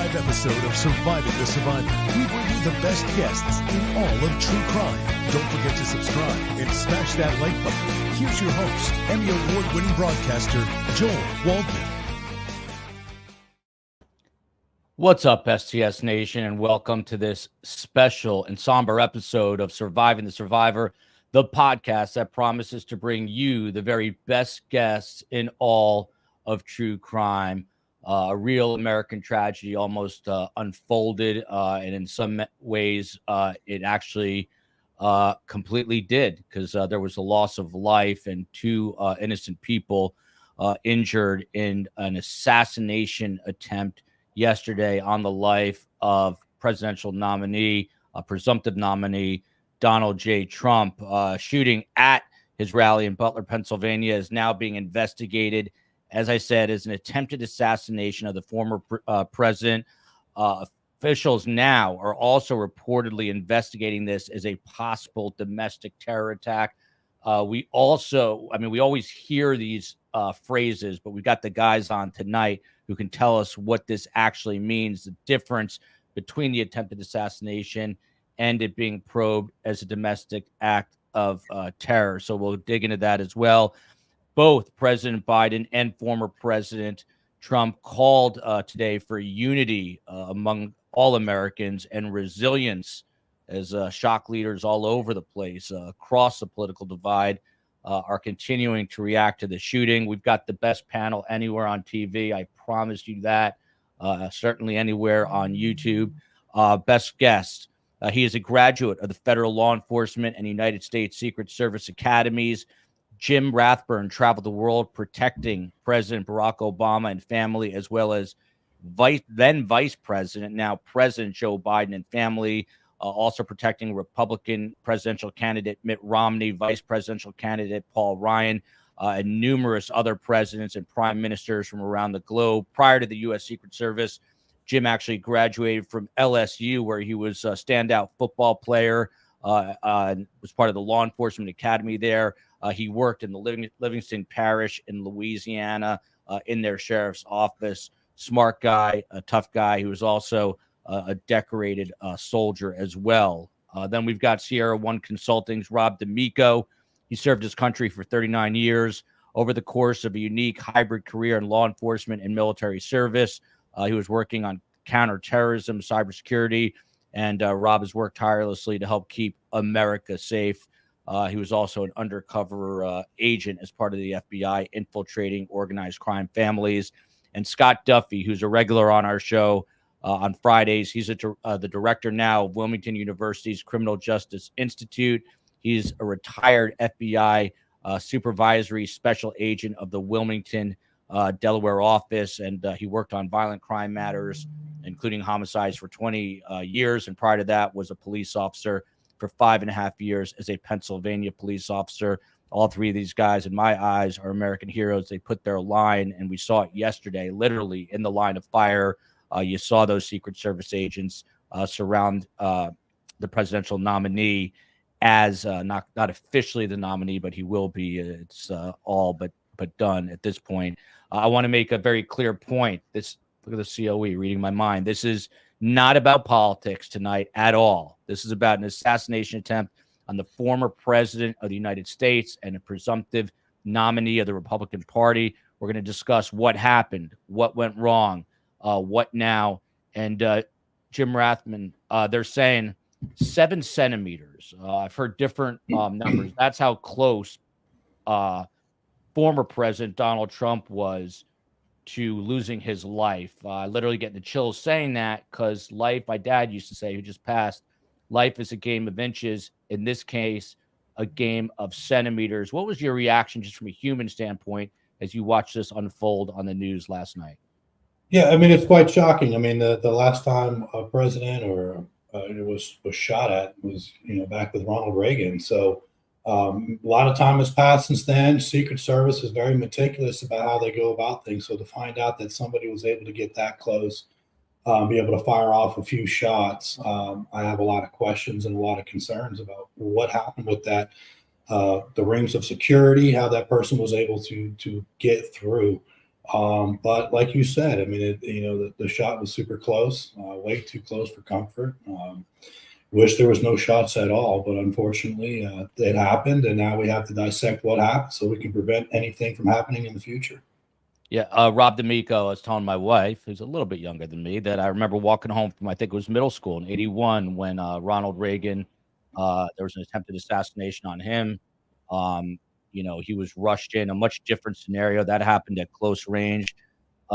live episode of Surviving the Survivor. We bring you the best guests in all of true crime. Don't forget to subscribe and smash that like button. Here's your host, Emmy Award-winning broadcaster, Joel Waldman. What's up, STS Nation, and welcome to this special and somber episode of Surviving the Survivor, the podcast that promises to bring you the very best guests in all of true crime. A real American tragedy almost unfolded, and in some ways it actually completely did, because there was a loss of life and two innocent people injured in an assassination attempt yesterday on the life of presidential nominee, presumptive nominee, Donald J. Trump. Shooting at his rally in Butler, Pennsylvania is now being investigated, as I said, as an attempted assassination of the former president. Officials now are also reportedly investigating this as a possible domestic terror attack. We always hear these phrases, but we've got the guys on tonight who can tell us what this actually means, the difference between the attempted assassination and it being probed as a domestic act of terror. So we'll dig into that as well. Both President Biden and former President Trump called today for unity among all Americans and resilience as shock leaders all over the place across the political divide are continuing to react to the shooting. We've got the best panel anywhere on TV. I promise you that. Certainly anywhere on YouTube. Best guest. He is a graduate of the Federal Law Enforcement and United States Secret Service Academies. Jim Rathburn traveled the world protecting President Barack Obama and family, as well as then Vice President, now President Joe Biden and family, also protecting Republican presidential candidate Mitt Romney, Vice Presidential candidate Paul Ryan, and numerous other presidents and prime ministers from around the globe. Prior to the U.S. Secret Service, Jim actually graduated from LSU, where he was a standout football player, was part of the Law Enforcement Academy there. He worked in the Livingston Parish in Louisiana in their sheriff's office. Smart guy, a tough guy. He was also a decorated soldier as well. Then we've got Sierra One Consulting's Rob D'Amico. He served his country for 39 years over the course of a unique hybrid career in law enforcement and military service. He was working on counterterrorism, cybersecurity, and Rob has worked tirelessly to help keep America safe. He was also an undercover agent as part of the FBI, infiltrating organized crime families. And Scott Duffy, who's a regular on our show on Fridays. He's the director now of Wilmington University's Criminal Justice Institute. He's a retired FBI supervisory special agent of the Wilmington, Delaware office, and he worked on violent crime matters, including homicides, for 20 years. And prior to that was a police officer for 5.5 years as a Pennsylvania police officer. All three of these guys, in my eyes, are American heroes. They put their line, and we saw it yesterday, literally in the line of fire. You saw those Secret Service agents surround the presidential nominee as not officially the nominee, but he will be. It's all but done at this point. I want to make a very clear point. Look at the COE reading my mind. This is not about politics tonight at all. This is about an assassination attempt on the former president of the United States and a presumptive nominee of the Republican Party. We're going to discuss what happened, what went wrong, what now. And Jim Rathman, they're saying 7 centimeters. I've heard different numbers. That's how close former President Donald Trump was to losing his life. Literally getting the chills saying that, because life, my dad used to say, who just passed, life is a game of inches. In this case, a game of centimeters. What was your reaction, just from a human standpoint, as you watched this unfold on the news last night? Yeah, I mean, it's quite shocking. I mean, the last time a president or it was shot at was, back with Ronald Reagan. So a lot of time has passed since then. Secret Service is very meticulous about how they go about things. So to find out that somebody was able to get that close, be able to fire off a few shots, I have a lot of questions and a lot of concerns about what happened with that. The rings of security, how that person was able to get through But like you said, I mean, the shot was super close, way too close for comfort. Wish there was no shots at all, but unfortunately, it happened, and now we have to dissect what happened so we can prevent anything from happening in the future. Yeah, Rob D'Amico, I was telling my wife, who's a little bit younger than me, that I remember walking home from, I think it was middle school in '81 when Ronald Reagan, there was an attempted assassination on him. He was rushed in, a much different scenario. That happened at close range.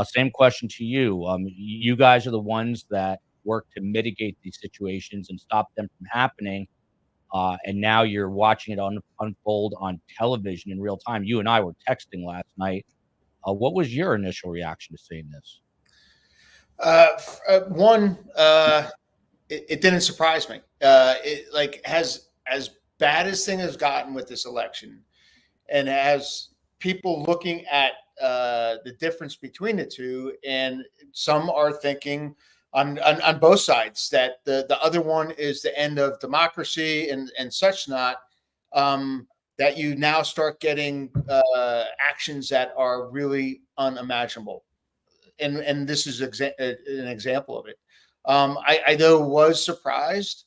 Same question to you. You guys are the ones that work to mitigate these situations and stop them from happening. And now you're watching it unfold on television in real time. You and I were texting last night. What was your initial reaction to seeing this? One, it didn't surprise me. As bad as things has gotten with this election, and as people looking at the difference between the two, and some are thinking on both sides that the other one is the end of democracy and such not. That you now start getting actions that are really unimaginable. And this is an example of it. I though was surprised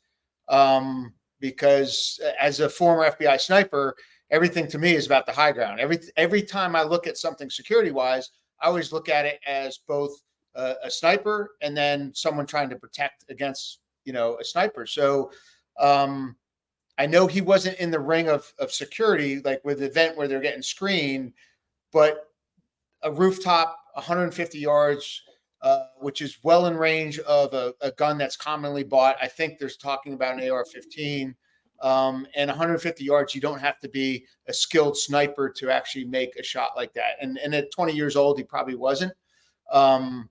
because as a former FBI sniper, everything to me is about the high ground. Every time I look at something security-wise, I always look at it as both a sniper and then someone trying to protect against, a sniper. So I know he wasn't in the ring of security, like with the event where they're getting screened, but a rooftop, 150 yards, which is well in range of a gun that's commonly bought. I think there's talking about an AR-15, and 150 yards. You don't have to be a skilled sniper to actually make a shot like that. And at 20 years old, he probably wasn't, and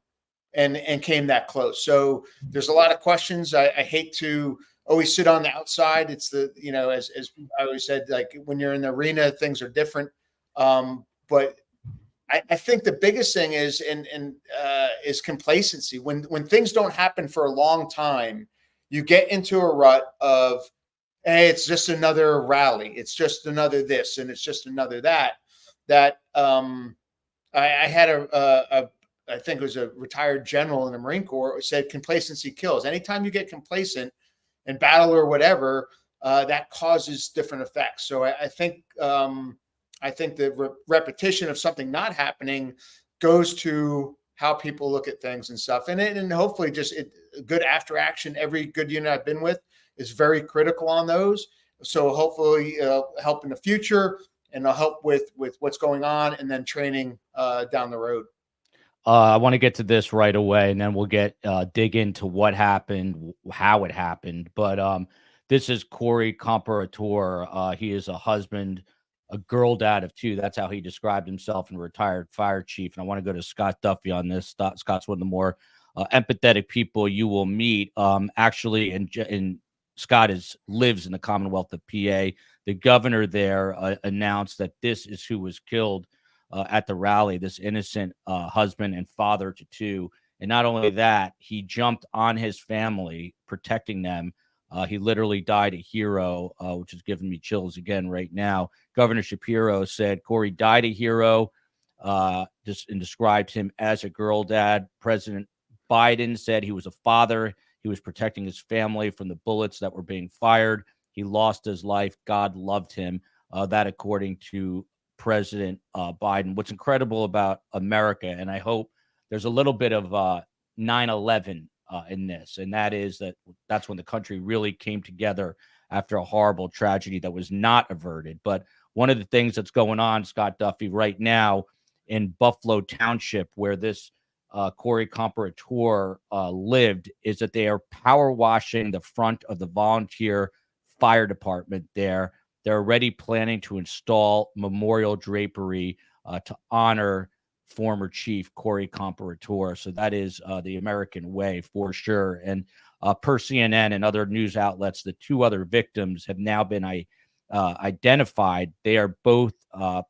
came that close. So there's a lot of questions. I hate to always sit on the outside. It's as I always said, like when you're in the arena, things are different. But I think the biggest thing is is complacency. When things don't happen for a long time, you get into a rut of, hey, it's just another rally. It's just another this, and it's just another that. I had I think it was a retired general in the Marine Corps who said complacency kills. Anytime you get complacent in battle or whatever, that causes different effects. So I think the repetition of something not happening goes to how people look at things and stuff. And hopefully just good after action. Every good unit I've been with is very critical on those. So hopefully help in the future, and they'll help with what's going on, and then training down the road. I want to get to this right away, and then we'll dig into what happened, how it happened. But this is Corey Comparator. He is a husband, a girl dad of two. That's how he described himself, and a retired fire chief. And I want to go to Scott Duffy on this. Scott's one of the more empathetic people you will meet. Actually, and Scott lives in the Commonwealth of PA. The governor there announced that this is who was killed at the rally, this innocent husband and father to two. And not only that, he jumped on his family, protecting them. He literally died a hero, which is giving me chills again right now. Governor Shapiro said Corey died a hero, and described him as a girl dad. President Biden said he was a father. He was protecting his family from the bullets that were being fired. He lost his life. God loved him. That according to President Biden. What's incredible about America, and I hope there's a little bit of 9/11 in this, and that's when the country really came together after a horrible tragedy that was not averted. But one of the things that's going on, Scott Duffy, right now in Buffalo Township, where this Corey Comparator lived, is that they are power washing the front of the volunteer fire department there. They're already planning to install memorial drapery to honor former chief Corey Comparator. So that is the American way for sure. And per CNN and other news outlets, the two other victims have now been identified. They are both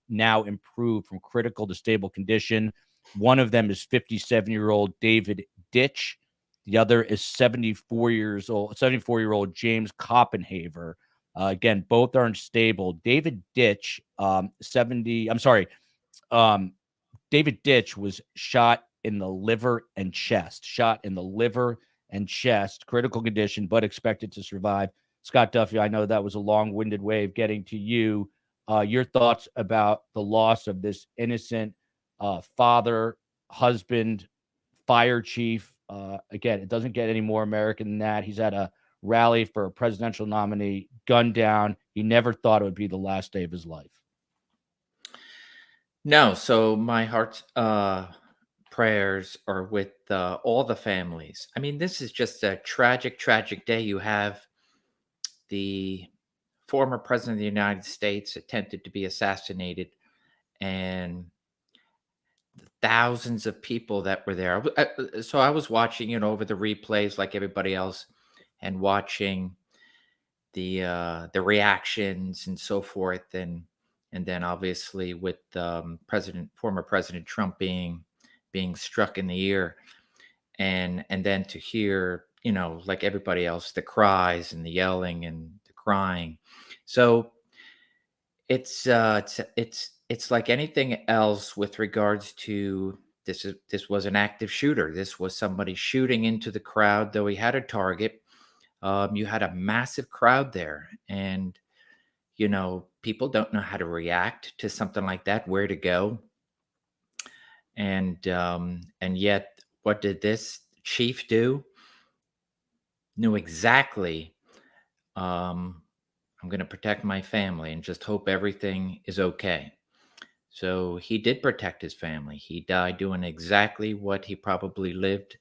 now improved from critical to stable condition. One of them is 57-year-old David Ditch. The other is 74-year-old James Koppenhaver. Again, both are unstable. David Ditch, David Ditch was shot in the liver and chest. Critical condition, but expected to survive. Scott Duffy, I know that was a long-winded way of getting to you. Your thoughts about the loss of this innocent father, husband, fire chief. Again, it doesn't get any more American than that. He's at a rally for a presidential nominee, gunned down. He never thought it would be the last day of his life. No, so my heart's prayers are with all the families. I mean, this is just a tragic, tragic day. You have the former president of the United States attempted to be assassinated, and thousands of people that were there. So I was watching, over the replays like everybody else, and watching the reactions and so forth, and then obviously with former President Trump being struck in the ear, and then to hear, like everybody else, the cries and the yelling and the crying. So it's like anything else with regards to this. This was an active shooter. This was somebody shooting into the crowd, though he had a target. You had a massive crowd there, and people don't know how to react to something like that, where to go. And yet, what did this chief do? Knew exactly, I'm going to protect my family and just hope everything is okay. So he did protect his family. He died doing exactly what he probably lived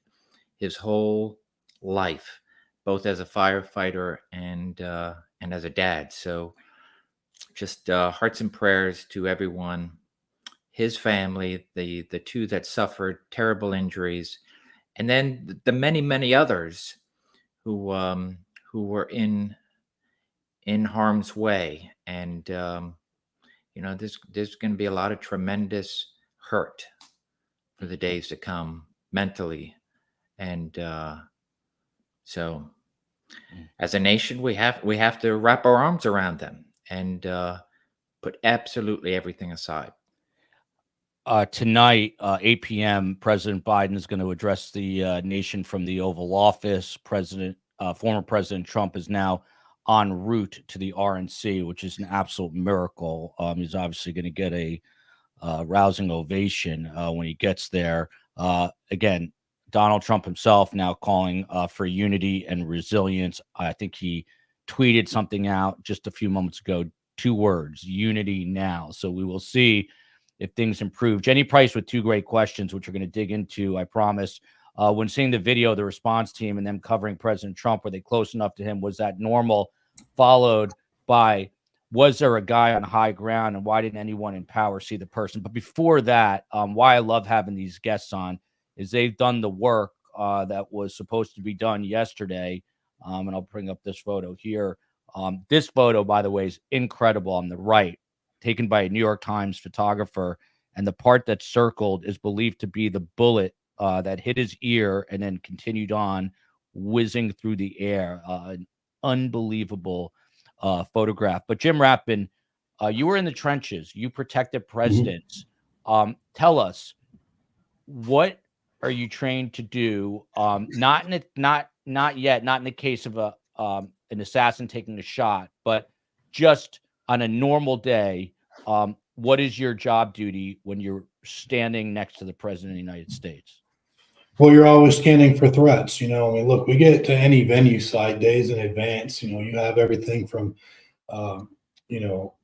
his whole life, both as a firefighter and as a dad. So just hearts and prayers to everyone, his family, the two that suffered terrible injuries, and then the many, many others who were in harm's way. And there's going to be a lot of tremendous hurt for the days to come, mentally. And so as a nation, we have to wrap our arms around them and put absolutely everything aside. Tonight, 8 p.m., President Biden is going to address the nation from the Oval Office. Former President Trump is now en route to the RNC, which is an absolute miracle. He's obviously going to get a rousing ovation when he gets there. Again, Donald Trump himself now calling for unity and resilience. I think he tweeted something out just a few moments ago, 2 words, unity now. So we will see if things improve. Jenny Price with 2 great questions, which we're going to dig into, I promise. When seeing the video, the response team and them covering President Trump, were they close enough to him? Was that normal? Followed by, was there a guy on high ground, and why didn't anyone in power see the person? But before that, why I love having these guests on is they've done the work that was supposed to be done yesterday. And I'll bring up this photo here. This photo, by the way, is incredible on the right, taken by a New York Times photographer. And the part that's circled is believed to be the bullet that hit his ear and then continued on, whizzing through the air. An unbelievable photograph. But Jim Rappin, you were in the trenches. You protected presidents. Tell us, what are you trained to do? Not in the case of an assassin taking a shot, but just on a normal day. What is your job duty when you're standing next to the president of the United States? Well, you're always scanning for threats. Look, we get to any venue site days in advance. You have everything from,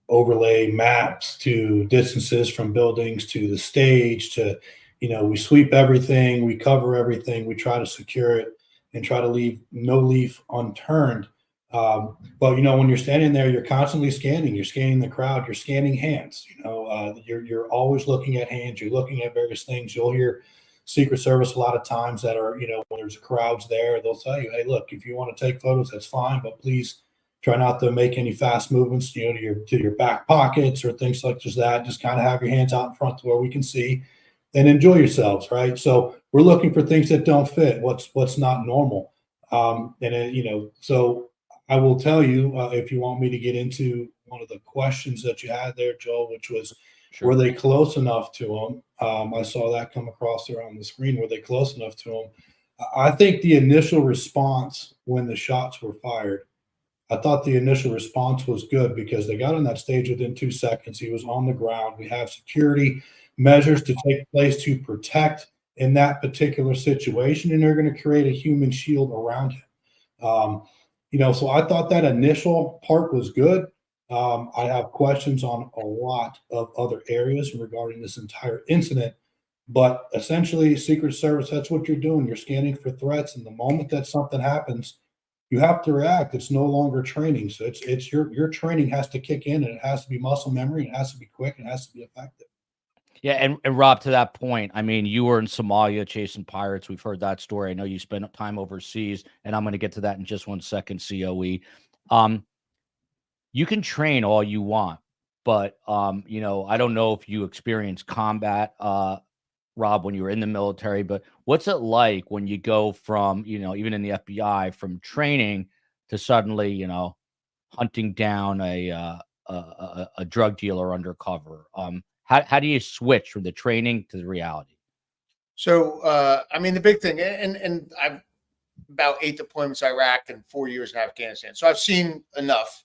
overlay maps to distances from buildings to the stage to, we sweep everything, we cover everything, we try to secure it and try to leave no leaf unturned. But when you're standing there, you're constantly scanning. You're scanning the crowd. You're scanning hands. You're always looking at hands. You're looking at various things. You'll hear Secret Service a lot of times that are, when there's crowds there, they'll tell you, hey, look, if you want to take photos, that's fine, but please try not to make any fast movements, to your back pockets or things like that. Just kind of have your hands out in front to where we can see and enjoy yourselves, right? So we're looking for things that don't fit. What's not normal, so. I will tell you, if you want me to get into one of the questions that you had there, Joel, which was, Sure. Were they close enough to him? I saw that come across there on the screen. Were they close enough to him? I think the initial response when the shots were fired, I thought the initial response was good because they got on that stage within 2 seconds. He was on the ground. We have security measures to take place to protect in that particular situation, and they're going to create a human shield around him. So I thought that initial part was good. I have questions on a lot of other areas regarding this entire incident, but essentially, Secret Service, that's what you're doing. You're scanning for threats, and the moment that something happens, you have to react. It's no longer training. So it's your training has to kick in, and it has to be muscle memory, and it has to be quick, and it has to be effective. Yeah, and Rob, to that point, I mean, you were in Somalia chasing pirates. We've heard that story. I know you spent time overseas, and I'm going to get to that in just 1 second, COE. You can train all you want, but, I don't know if you experienced combat, Rob, when you were in the military, but what's it like when you go from, even in the FBI, from training to suddenly, hunting down a drug dealer undercover? How do you switch from the training to the reality? So, the big thing, and I've about 8 deployments Iraq and 4 years in Afghanistan. So I've seen enough.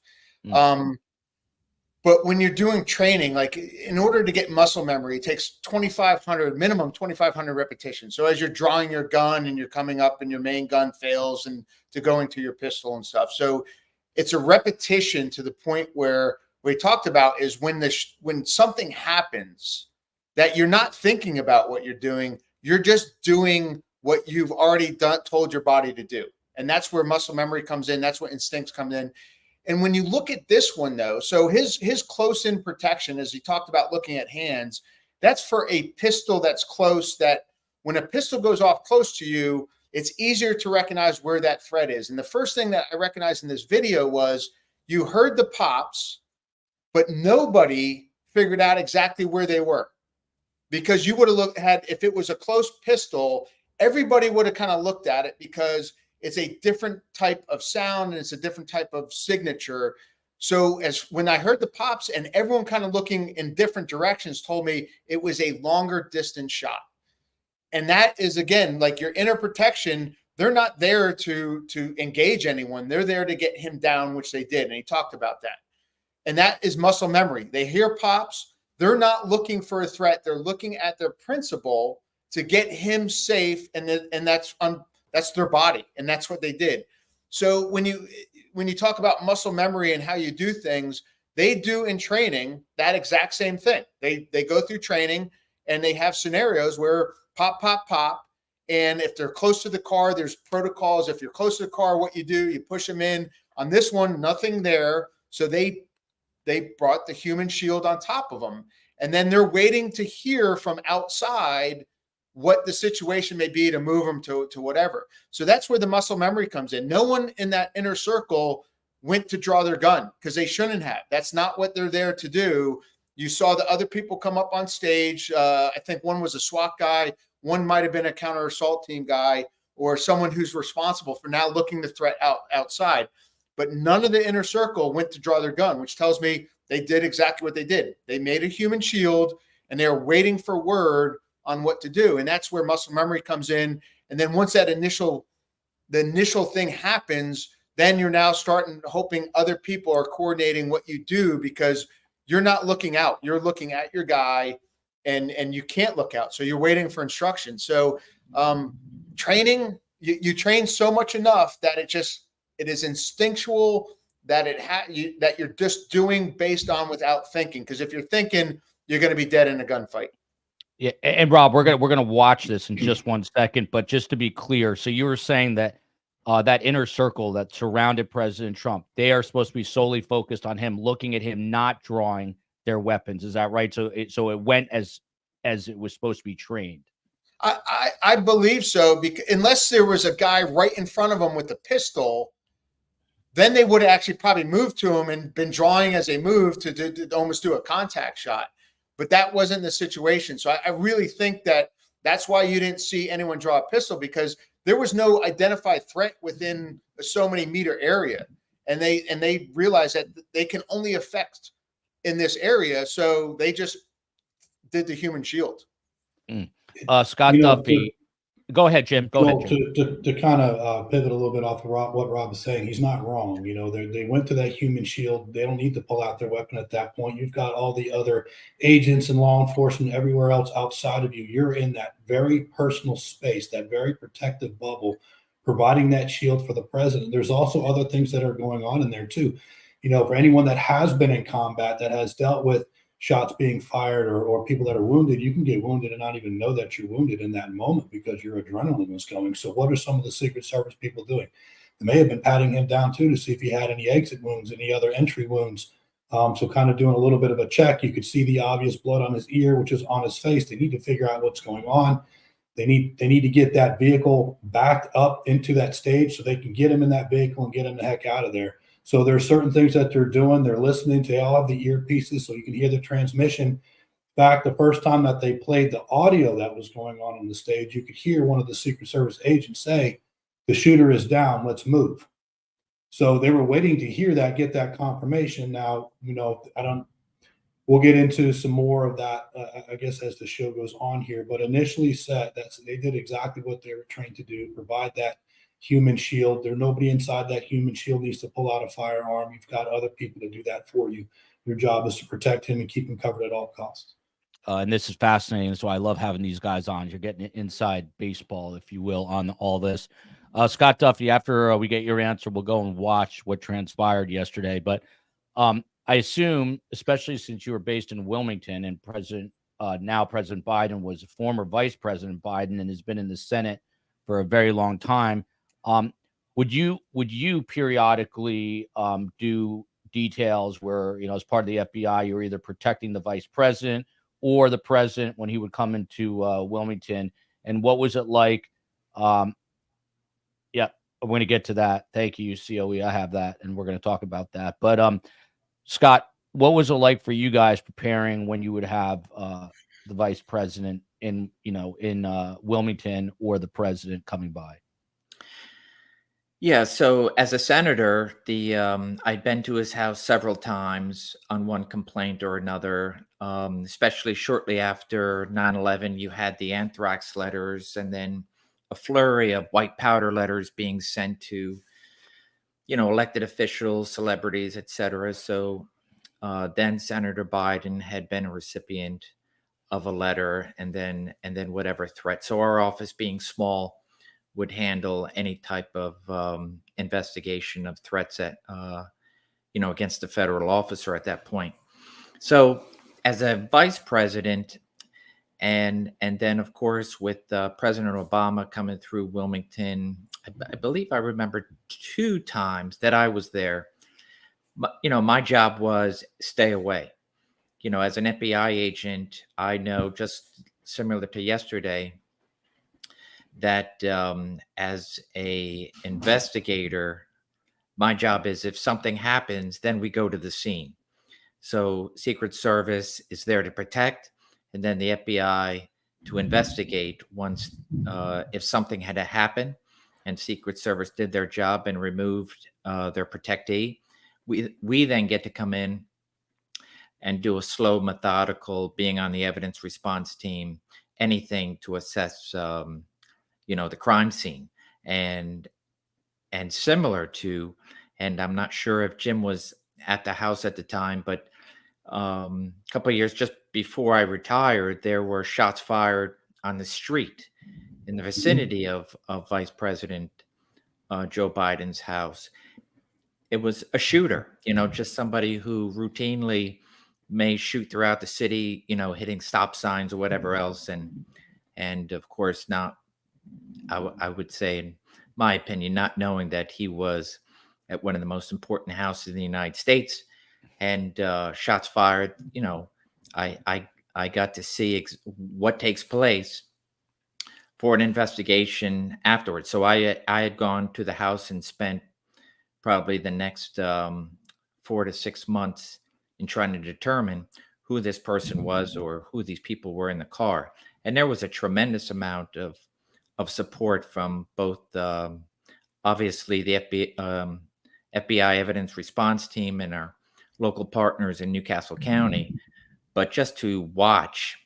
But when you're doing training, like in order to get muscle memory, it takes minimum 2,500 repetitions. So as you're drawing your gun and you're coming up and your main gun fails and to going to your pistol and stuff. So it's a repetition to the point where we talked about is when something happens that you're not thinking about what you're doing, you're just doing what you've already told your body to do. And that's where muscle memory comes in. That's where instincts come in. And when you look at this one, though, so his close-in protection, as he talked about looking at hands, that's for a pistol that's close, that when a pistol goes off close to you, it's easier to recognize where that threat is. And the first thing that I recognized in this video was you heard the pops, but nobody figured out exactly where they were. Because you would have if it was a close pistol, everybody would have kind of looked at it because it's a different type of sound and it's a different type of signature. So when I heard the pops and everyone kind of looking in different directions told me it was a longer distance shot. And that is, again, like your inner protection. They're not there to engage anyone. They're there to get him down, which they did. And he talked about that. And that is muscle memory. They hear pops. They're not looking for a threat. They're looking at their principal to get him safe. And that's their body, and that's what they did. So when you talk about muscle memory and how you do things, they do in training that exact same thing. They go through training and they have scenarios where pop, pop, pop. And if they're close to the car, there's protocols. If you're close to the car, what you do, you push them in. On this one, nothing there. So they brought the human shield on top of them. And then they're waiting to hear from outside what the situation may be to move them to whatever. So that's where the muscle memory comes in. No one in that inner circle went to draw their gun because they shouldn't have. That's not what they're there to do. You saw the other people come up on stage. I think one was a SWAT guy. One might have been a counter assault team guy or someone who's responsible for now looking the threat outside. But none of the inner circle went to draw their gun, which tells me they did exactly what they did. They made a human shield and they're waiting for word on what to do. And that's where muscle memory comes in. And then once the initial thing happens, then you're now hoping other people are coordinating what you do because you're not looking out. You're looking at your guy and you can't look out. So you're waiting for instruction. So training, you train so much enough that it is instinctual that that you're just doing based on without thinking. Because if you're thinking, you're going to be dead in a gunfight. Yeah, and Rob, we're gonna watch this in just 1 second, but just to be clear, so you were saying that that inner circle that surrounded President Trump, they are supposed to be solely focused on him, looking at him, not drawing their weapons. Is that right? So it went as it was supposed to be trained. I believe so, because unless there was a guy right in front of him with a pistol, then they would have actually probably moved to him and been drawing as they moved to almost do a contact shot. But that wasn't the situation. So I really think that's why you didn't see anyone draw a pistol, because there was no identified threat within a so many meter area. And they realized that they can only affect in this area. So they just did the human shield. Scott Duffy. Go ahead, Jim. Go ahead, Jim. To kind of pivot a little bit off what Rob is saying, he's not wrong. They went to that human shield. They don't need to pull out their weapon at that point. You've got all the other agents and law enforcement everywhere else outside of you. You're in that very personal space, that very protective bubble, providing that shield for the president. There's also other things that are going on in there too. For anyone that has been in combat, that has dealt with shots being fired or people that are wounded, you can get wounded and not even know that you're wounded in that moment because your adrenaline was going. So what are some of the Secret Service people doing? They may have been patting him down too to see if he had any exit wounds, any other entry wounds. So kind of doing a little bit of a check. You could see the obvious blood on his ear, which is on his face. They need to figure out what's going on. They need to get that vehicle backed up into that stage so they can get him in that vehicle and get him the heck out of there. So there are certain things that they're doing. They're listening to all of the earpieces so you can hear the transmission. In fact, the first time that they played the audio that was going on the stage, you could hear one of the Secret Service agents say, "The shooter is down, let's move." So they were waiting to hear that, get that confirmation. Now, we'll get into some more of that, I guess, as the show goes on here. But initially they did exactly what they were trained to do, provide that human shield. There's nobody inside that human shield needs to pull out a firearm. You've got other people to do that for you. Your job is to protect him and keep him covered at all costs. And this is fascinating. So I love having these guys on. You're getting inside baseball, if you will, on all this. Scott Duffy, after we get your answer, we'll go and watch what transpired yesterday. But I assume, especially since you were based in Wilmington and now President Biden was a former Vice President Biden and has been in the Senate for a very long time. Would you periodically do details where, as part of the FBI, you're either protecting the vice president or the president when he would come into Wilmington? And what was it like? Yeah, I'm going to get to that. Thank you, COE. I have that, and we're going to talk about that. But Scott, what was it like for you guys preparing when you would have the vice president in Wilmington or the president coming by? Yeah, so as a senator, I'd been to his house several times on one complaint or another, especially shortly after 9/11. You had the anthrax letters and then a flurry of white powder letters being sent to, elected officials, celebrities, etc. So then Senator Biden had been a recipient of a letter and then whatever threat. So our office, being small, would handle any type of investigation of threats against the federal officer at that point. So as a vice president, and then of course with President Obama coming through Wilmington, I believe I remember 2 times that I was there. But, my job was stay away. As an FBI agent, I know, just similar to yesterday, that as a investigator, my job is, if something happens, then we go to the scene. So Secret Service is there to protect, and then the FBI to investigate once if something had to happen, and Secret Service did their job and removed their protectee. We then get to come in and do a slow, methodical, being on the evidence response team, anything to assess the crime scene, and similar to, and I'm not sure if Jim was at the house at the time, but a couple of years just before I retired, there were shots fired on the street in the vicinity of Vice President Joe Biden's house. It was a shooter, just somebody who routinely may shoot throughout the city, hitting stop signs or whatever else, and of course not. I would say, in my opinion, not knowing that he was at one of the most important houses in the United States, and shots fired. I got to see what takes place for an investigation afterwards. So I had gone to the house and spent probably the next 4 to 6 months in trying to determine who this person was or who these people were in the car. And there was a tremendous amount of support from both, obviously, the FBI evidence response team and our local partners in Newcastle County. But just to watch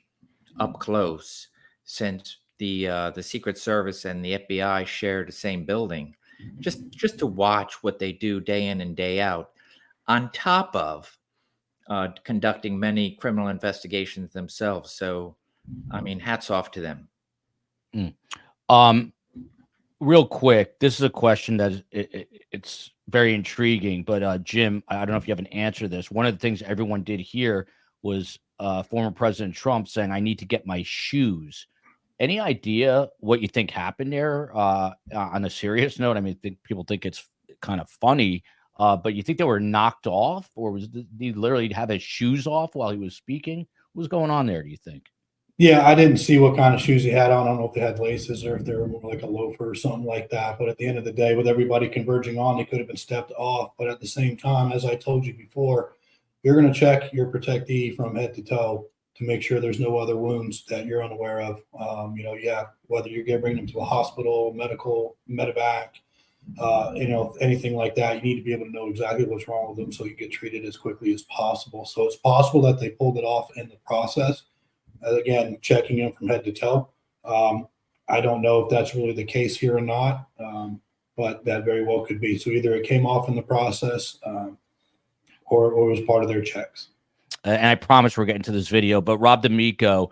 up close, since the Secret Service and the FBI share the same building, just to watch what they do day in and day out, on top of conducting many criminal investigations themselves. So, I mean, hats off to them. Real quick, this is a question that it's very intriguing, but Jim, I don't know if you have an answer to this. One of the things everyone did here was former President Trump saying, "I need to get my shoes." Any idea what you think happened there? On a serious note, I mean, people think it's kind of funny, but you think they were knocked off, or did he literally have his shoes off while he was speaking? What was going on there, do you think? Yeah, I didn't see what kind of shoes he had on. I don't know if they had laces or if they were more like a loafer or something like that. But at the end of the day, with everybody converging on, he could have been stepped off. But at the same time, as I told you before, you're going to check your protectee from head to toe to make sure there's no other wounds that you're unaware of. Whether you're going to bring them to a hospital, medical, medevac, anything like that, you need to be able to know exactly what's wrong with them so you get treated as quickly as possible. So it's possible that they pulled it off in the process. Again, checking in from head to toe. I don't know if that's really the case here or not, but that very well could be. So either it came off in the process or it was part of their checks. And I promise we're getting to this video, but Rob D'Amico,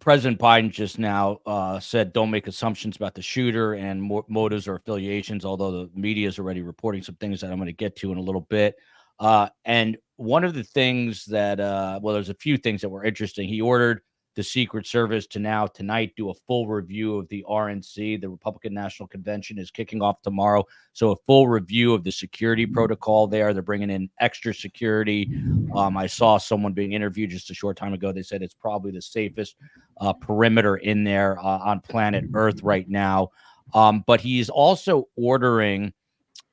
President Biden just now said don't make assumptions about the shooter and motives or affiliations, although the media is already reporting some things that I'm going to get to in a little bit. And one of the things that, there's a few things that were interesting. He ordered the Secret Service to tonight do a full review of the RNC. The Republican National Convention is kicking off tomorrow. So a full review of the security protocol there. They're bringing in extra security. I saw someone being interviewed just a short time ago. They said it's probably the safest perimeter in there on planet Earth right now. But he's also ordering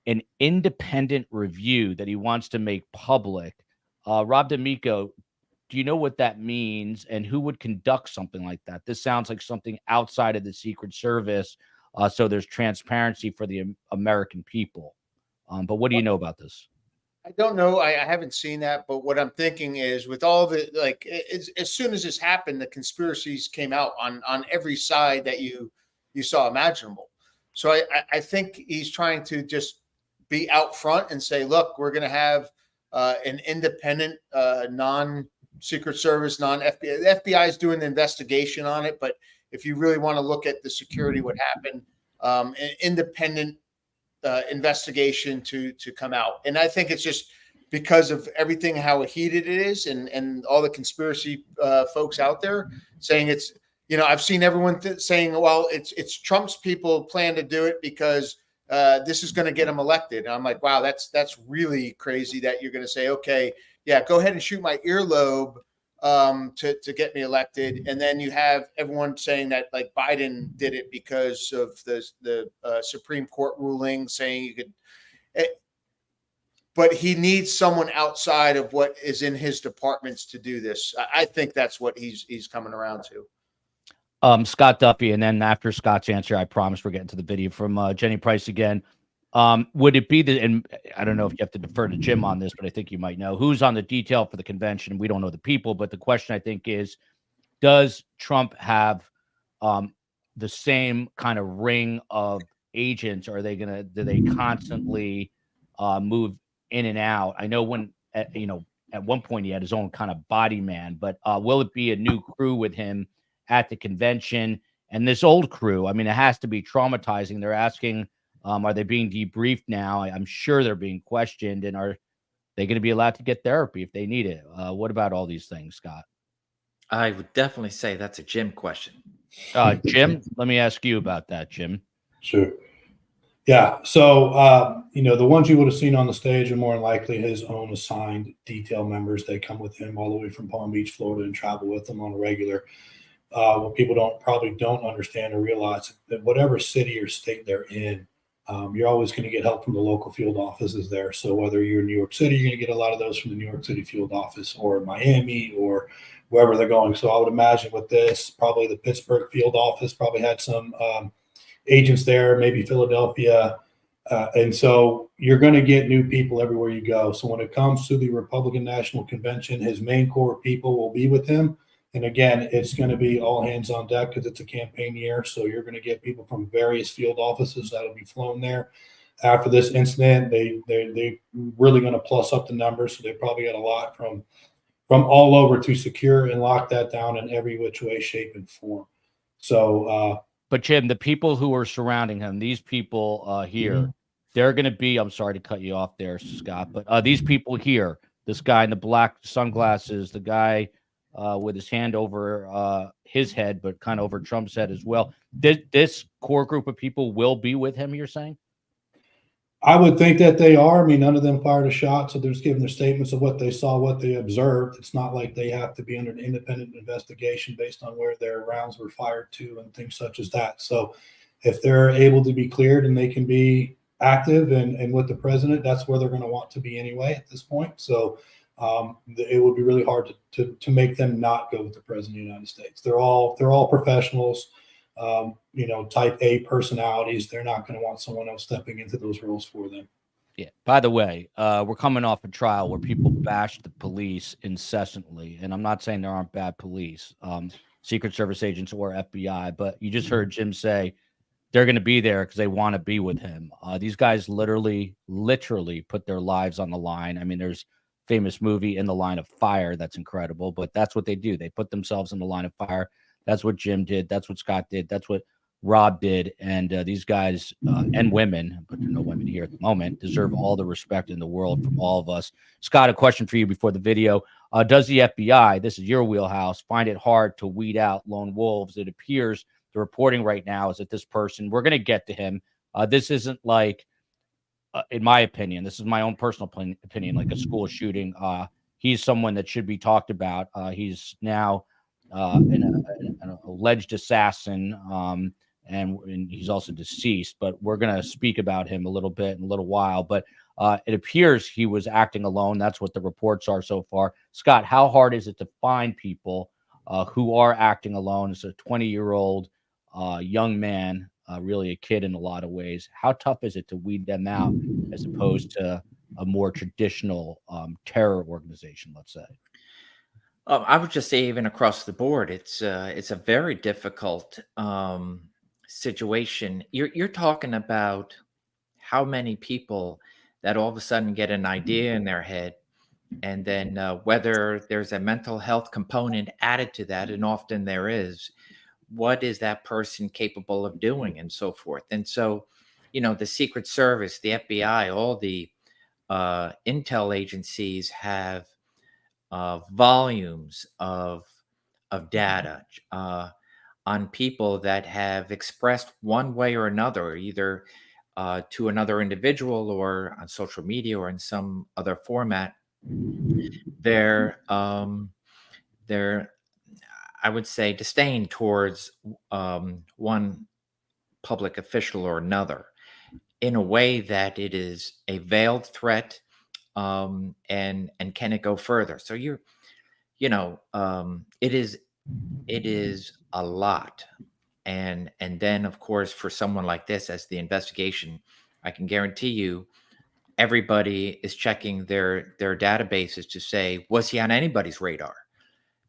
an independent review that he wants to make public. Rob D'Amico, do you know what that means, and who would conduct something like that? This sounds like something outside of the Secret Service, so there's transparency for the American people. But what do you know about this? I don't know. I haven't seen that, but what I'm thinking is with all the, as soon as this happened, the conspiracies came out on every side that you saw imaginable. So I think he's trying to just be out front and say, look, we're going to have an independent, non-Secret Service, non-FBI. The FBI is doing the investigation on it, but if you really want to look at the security, what happened, an independent investigation to come out. And I think it's just because of everything, how heated it is, and all the conspiracy folks out there saying it's, I've seen everyone saying, well, it's Trump's people plan to do it because this is going to get him elected. And I'm like, wow, that's really crazy that you're going to say, okay, yeah, go ahead and shoot my earlobe to get me elected. And then you have everyone saying that like Biden did it because of the Supreme Court ruling saying you could, but he needs someone outside of what is in his departments to do this. I think that's what he's coming around to. Scott Duffy, and then after Scott's answer, I promise we're getting to the video from Jenny Price again. Would it be and I don't know if you have to defer to Jim on this, but I think you might know who's on the detail for the convention. We don't know the people, but the question I think is, does Trump have the same kind of ring of agents? Or are they do they constantly move in and out? I know at one point he had his own kind of body man, but will it be a new crew with him at the convention? And this old crew, I mean, it has to be traumatizing. They're asking, are they being debriefed now? I'm sure they're being questioned. And are they going to be allowed to get therapy if they need it? What about all these things, Scott? I would definitely say that's a Jim question. Jim, let me ask you about that, Jim. Sure. Yeah. So, the ones you would have seen on the stage are more than likely his own assigned detail members. They come with him all the way from Palm Beach, Florida, and travel with him on a regular. What people probably don't understand or realize that whatever city or state they're in, you're always going to get help from the local field offices there. So whether you're in New York City, you're going to get a lot of those from the New York City field office, or Miami, or wherever they're going. So I would imagine with this, probably the Pittsburgh field office probably had some agents there, maybe Philadelphia. And so you're going to get new people everywhere you go. So when it comes to the Republican National Convention, his main core people will be with him. And again, it's going to be all hands on deck because it's a campaign year. So you're going to get people from various field offices that'll be flown there. After this incident, they really going to plus up the numbers. So they probably got a lot from all over to secure and lock that down in every which way, shape, and form. So, but Jim, the people who are surrounding him, these people here, they're going to be, I'm sorry to cut you off there, Scott, but these people here, this guy in the black sunglasses, the guy with his hand over his head, but kind of over Trump's head as well. This core group of people will be with him, you're saying? I would think that they are. I mean, none of them fired a shot, so they're just giving their statements of what they saw, what they observed. It's not like they have to be under an independent investigation based on where their rounds were fired to and things such as that. So if they're able to be cleared and they can be active and with the president, that's where they're going to want to be anyway at this point. So it would be really hard to make them not go with the president of the United States. They're all professionals. Type A personalities. They're not going to want someone else stepping into those roles for them. Yeah. By the way, we're coming off a trial where people bash the police incessantly. And I'm not saying there aren't bad police, Secret Service agents or FBI, but you just heard Jim say they're going to be there because they want to be with him. These guys literally put their lives on the line. I mean, there's a famous movie, In the Line of Fire, that's incredible, but that's what they do. They put themselves in the line of fire. That's what Jim did. That's what Scott did. That's what Rob did. And these guys and women, but there are no women here at the moment, deserve all the respect in the world from all of us. Scott, a question for you before the video. Does the FBI, this is your wheelhouse, find it hard to weed out lone wolves? It appears the reporting right now is that this person, we're going to get to him. This isn't like, in my opinion, this is my own personal opinion, like a school shooting. He's someone that should be talked about. He's now an alleged assassin, and he's also deceased, but we're going to speak about him a little bit in a little while. But it appears he was acting alone. That's what the reports are so far. Scott, how hard is it to find people who are acting alone? It's a 20-year-old young man, really a kid in a lot of ways. How tough is it to weed them out as opposed to a more traditional terror organization, let's say? I would just say even across the board, it's a very difficult situation. You're talking about how many people that all of a sudden get an idea in their head, and then whether there's a mental health component added to that, and often there is, what is that person capable of doing and so forth. And so, the Secret Service, the FBI, all the intel agencies have volumes of data on people that have expressed one way or another, either to another individual or on social media or in some other format. Their I would say disdain towards one public official or another, in a way that it is a veiled threat. And can it go further? So it is a lot. And then of course, for someone like this, as the investigation, I can guarantee you, everybody is checking their databases to say, was he on anybody's radar?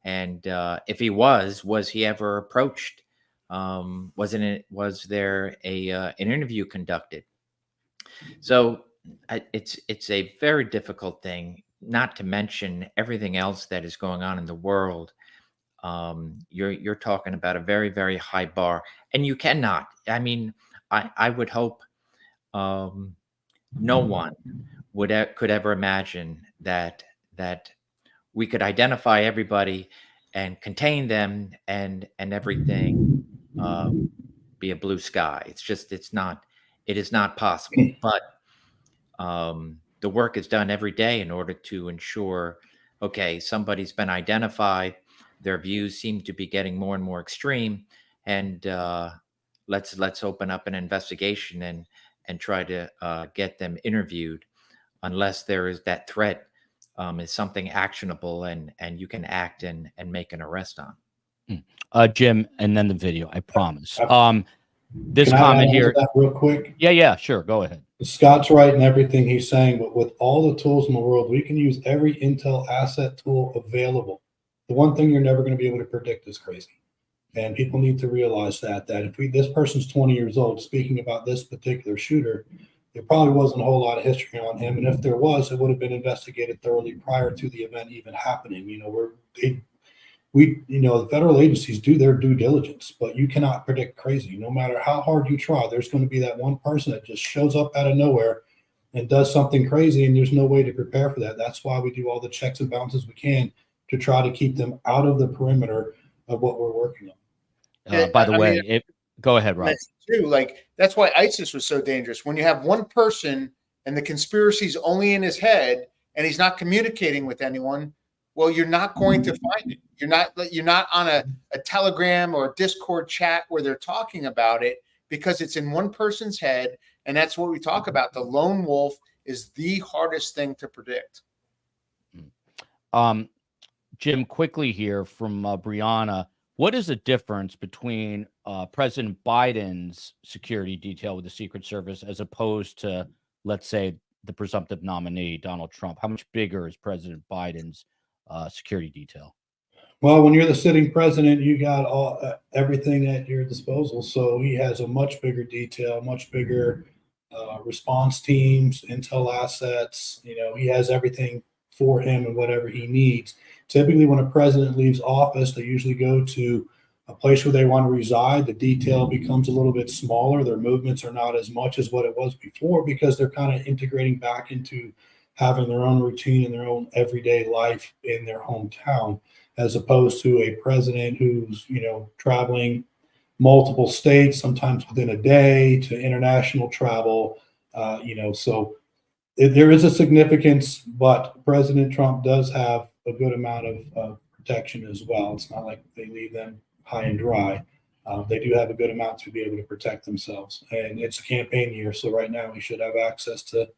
And if he was he ever approached? Was there an interview conducted? So it's a very difficult thing, not to mention everything else that is going on in the world. You're talking about a very, very high bar, and you cannot. I mean, I would hope no one could ever imagine that we could identify everybody and contain them and everything be a blue sky. It is not possible. But the work is done every day in order to ensure, okay, somebody's been identified, their views seem to be getting more and more extreme, and let's open up an investigation and try to get them interviewed, unless there is that threat is something actionable and you can act and make an arrest on. Jim, and then the video, I promise. This Can I comment add here, that real quick. yeah, sure, go ahead. Scott's right in everything he's saying, but with all the tools in the world, we can use every intel asset tool available. The one thing you're never going to be able to predict is crazy. And people need to realize that if this person's 20 years old speaking about this particular shooter, there probably wasn't a whole lot of history on him. And if there was, it would have been investigated thoroughly prior to the event even happening. The federal agencies do their due diligence, but you cannot predict crazy. No matter how hard you try, there's going to be that one person that just shows up out of nowhere and does something crazy, and there's no way to prepare for that. That's why we do all the checks and balances we can to try to keep them out of the perimeter of what we're working on. By the way, go ahead, Rob. That's why ISIS was so dangerous. When you have one person and the conspiracy's only in his head and he's not communicating with anyone, well, you're not going to find it. You're not on a Telegram or a Discord chat where they're talking about it, because it's in one person's head. And that's what we talk about. The lone wolf is the hardest thing to predict. Jim, quickly here from Brianna, what is the difference between President Biden's security detail with the Secret Service as opposed to, let's say, the presumptive nominee, Donald Trump? How much bigger is President Biden's security detail? Well, when you're the sitting president, you got everything at your disposal. So he has a much bigger detail, much bigger response teams, intel assets. He has everything for him and whatever he needs. Typically, when a president leaves office, they usually go to a place where they want to reside. The detail becomes a little bit smaller. Their movements are not as much as what it was before, because they're kind of integrating back into having their own routine and their own everyday life in their hometown, as opposed to a president who's, traveling multiple states, sometimes within a day, to international travel, so there is a significance, but President Trump does have a good amount of protection as well. It's not like they leave them high and dry. They do have a good amount to be able to protect themselves. And it's a campaign year, so right now he should have access to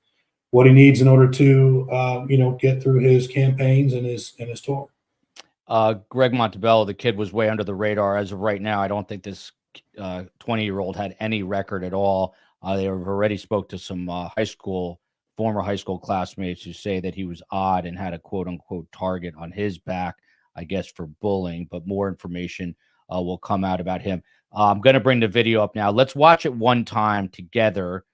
what he needs in order to, get through his campaigns and his tour. Greg Montebello, the kid was way under the radar. As of right now, I don't think this 20-year-old had any record at all. They have already spoke to some former high school classmates who say that he was odd and had a quote-unquote target on his back, I guess, for bullying. But more information will come out about him. I'm going to bring the video up now. Let's watch it one time together,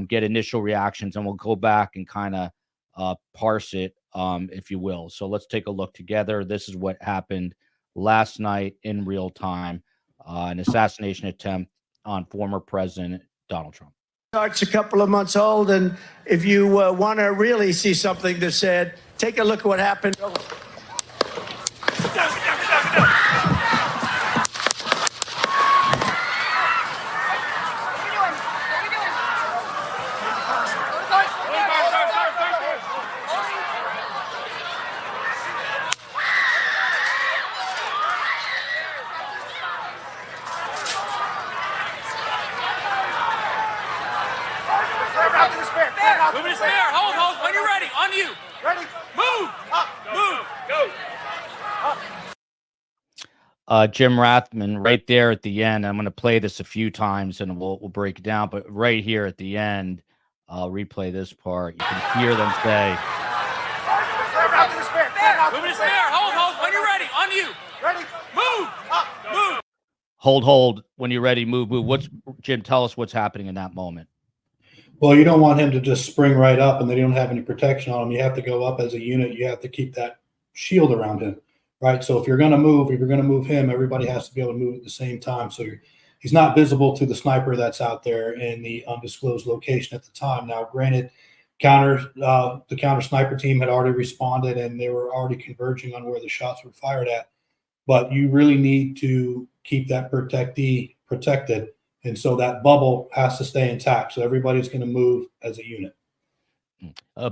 get initial reactions, and we'll go back and kind of parse it, if you will. So let's take a look together. This is what happened last night in real time, an assassination attempt on former President Donald Trump. It's a couple of months old, and if you want to really see something that's sad, take a look at what happened. Move his spare. Hold. When you're ready. On you. Ready. Move. Up. Move. Go. Jim Rathman, right there at the end. I'm going to play this a few times and we'll break it down. But right here at the end, I'll replay this part. You can hear them say, Move his spare. Hold. When you're ready. On you. Ready. Move. Up. Move. Hold. When you're ready, move. Jim, tell us what's happening in that moment. Well, you don't want him to just spring right up and they don't have any protection on him. You have to go up as a unit. You have to keep that shield around him, right? So if you're going to move him, everybody has to be able to move at the same time. So he's not visible to the sniper that's out there in the undisclosed location at the time. Now, granted, the counter sniper team had already responded and they were already converging on where the shots were fired at. But you really need to keep that protectee protected. And so that bubble has to stay intact. So everybody's going to move as a unit.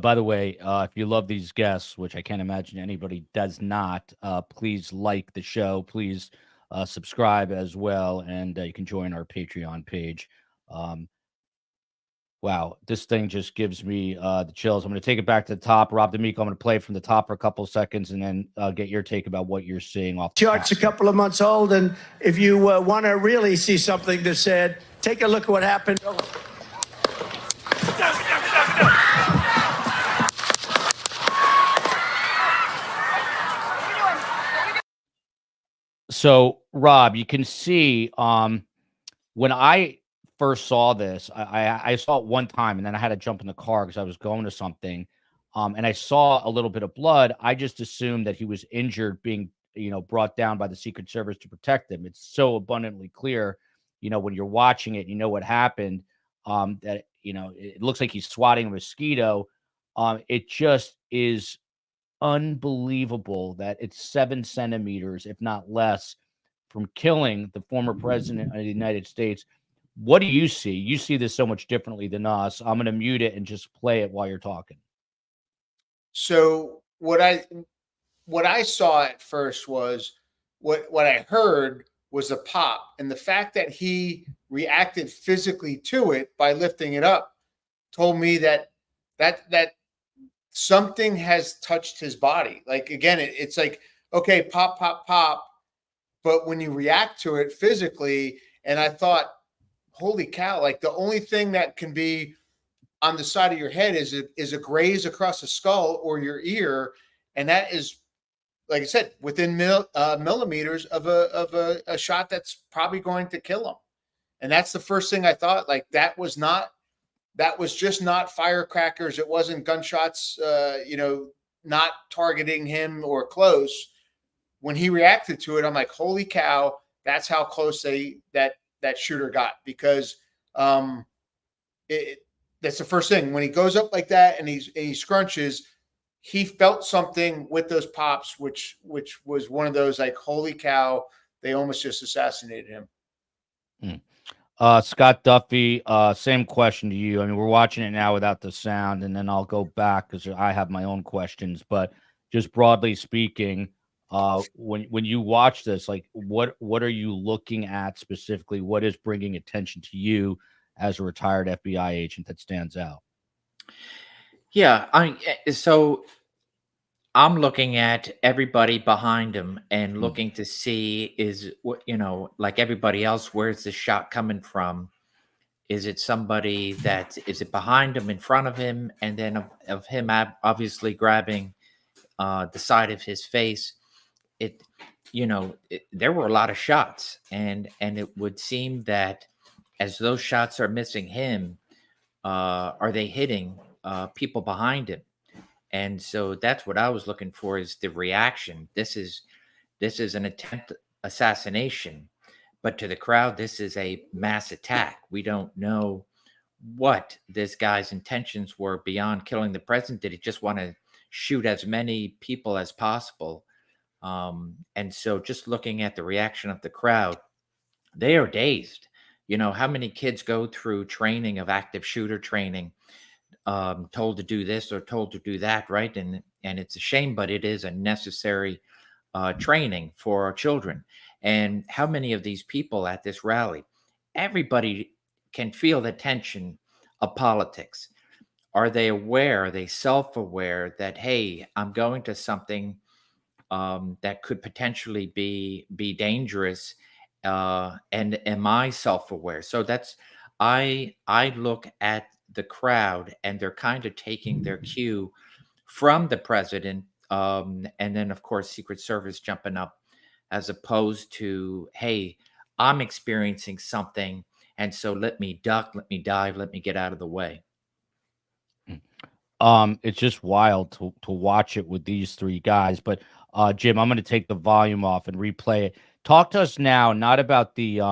By the way, if you love these guests, which I can't imagine anybody does not, please like the show. Please subscribe as well. And you can join our Patreon page. Wow, this thing just gives me the chills. I'm going to take it back to the top. Rob D'Amico, I'm going to play from the top for a couple of seconds and then get your take about what you're seeing off the Chart's a couple of months old, and if you want to really see something that's sad, take a look at what happened. So, Rob, you can see when I first saw this, I saw it one time, and then I had to jump in the car because I was going to something, and I saw a little bit of blood. I just assumed that he was injured, being brought down by the Secret Service to protect him. It's so abundantly clear, when you're watching it, what happened. That it looks like he's swatting a mosquito. It just is unbelievable that it's 7 centimeters, if not less, from killing the former president of the United States. What do you see? You see this so much differently than us. I'm going to mute it and just play it while you're talking. So what I saw at first was what I heard was a pop, and the fact that he reacted physically to it by lifting it up told me that something has touched his body. Like, again, it's like, okay, pop, pop, pop. But when you react to it physically, and I thought, holy cow, like the only thing that can be on the side of your head is a graze across the skull or your ear. And that is, like I said, within millimeters of a shot that's probably going to kill him. And that's the first thing I thought. Like, that was just not firecrackers. It wasn't gunshots, not targeting him or close. When he reacted to it, I'm like, holy cow, that's how close that shooter got, because that's the first thing. When he goes up like that and he scrunches, he felt something with those pops, which was one of those, like, holy cow, they almost just assassinated him. Scott Duffy, same question to you. I mean, we're watching it now without the sound, and then I'll go back because I have my own questions. But just broadly speaking, when you watch this, like, what are you looking at specifically? What is bringing attention to you as a retired FBI agent that stands out? Yeah, so I'm looking at everybody behind him and looking to see, is what, like everybody else, where's the shot coming from? Is it somebody is it behind him, in front of him, and then of him obviously grabbing the side of his face? There were a lot of shots, and it would seem that as those shots are missing him, are they hitting people behind him? And so that's what I was looking for, is the reaction. This is an attempt assassination, but to the crowd, this is a mass attack. We don't know what this guy's intentions were beyond killing the president. Did he just want to shoot as many people as possible? And so just looking at the reaction of the crowd, they are dazed. How many kids go through training of active shooter training, told to do this or told to do that, right? And it's a shame, but it is a necessary training for our children. And how many of these people at this rally, everybody can feel the tension of politics. Are they aware? Are they self-aware that, hey, I'm going to something that could potentially be dangerous? And am I self-aware? So I look at the crowd, and they're kind of taking their cue from the president, and then of course Secret Service jumping up, as opposed to, hey, I'm experiencing something, and so let me duck, let me dive, let me get out of the way. It's just wild to watch it with these three guys. But Jim, I'm going to take the volume off and replay it. Talk to us now, not about the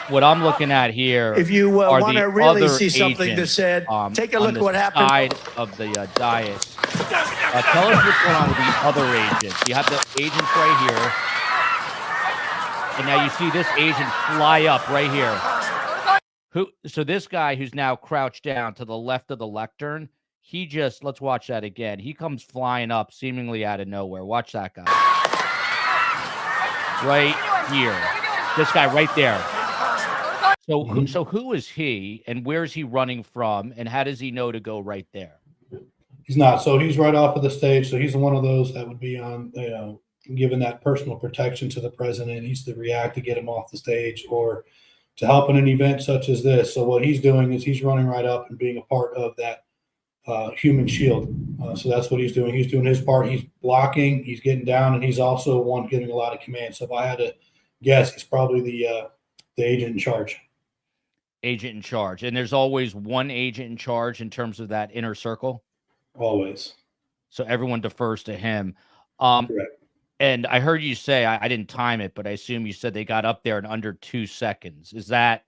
what I'm looking at here. If you want to really see something that said, take a look at what happened. Side of the dais. Tell us what's going on with the other agents. You have the agents right here, and now you see this agent fly up right here. So this guy who's now crouched down to the left of the lectern, let's watch that again. He comes flying up seemingly out of nowhere. Watch that guy. Right here. This guy right there. So who is he, and where is he running from, and how does he know to go right there? He's not. So he's right off of the stage. So he's one of those that would be on, giving that personal protection to the president. He's to react to get him off the stage or to help in an event such as this. So what he's doing is he's running right up and being a part of that human shield. So that's what he's doing. He's doing his part. He's blocking, he's getting down, and he's also one giving a lot of commands. So if I had to guess, he's probably the agent in charge. Agent in charge. And there's always one agent in charge in terms of that inner circle? Always. So everyone defers to him. Correct. And I heard you say, I didn't time it, but I assume you said they got up there in under 2 seconds. Is that?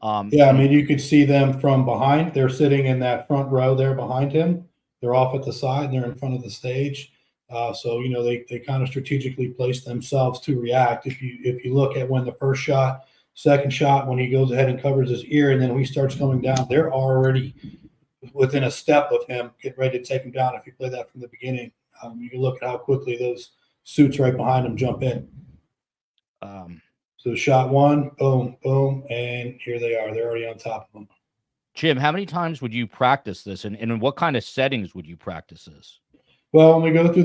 Yeah, I mean, you could see them from behind. They're sitting in that front row there behind him. They're off at the side, and they're in front of the stage. So, you know, they kind of strategically place themselves to react. If you look at when the first shot, second shot, when he goes ahead and covers his ear, and then when he starts coming down, they're already within a step of him, getting ready to take him down. If you play that from the beginning, you can look at how quickly those suits right behind him jump in. So shot one, boom, boom, and here they are. They're already on top of them. Jim, how many times would you practice this, and in what kind of settings would you practice this? Well, when we go through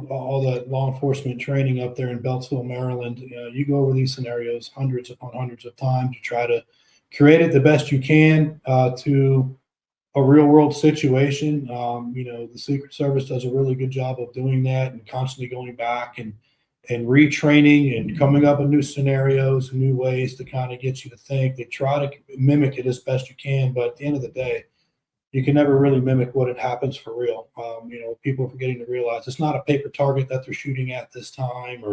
all the law enforcement training up there in Beltsville, Maryland, you go over these scenarios hundreds upon hundreds of times. You try to create it the best you can to a real world situation. The Secret Service does a really good job of doing that and constantly going back and retraining and coming up with new scenarios, new ways to kind of get you to think. They try to mimic it as best you can, but at the end of the day, you can never really mimic what it happens for real. People are forgetting to realize it's not a paper target that they're shooting at this time,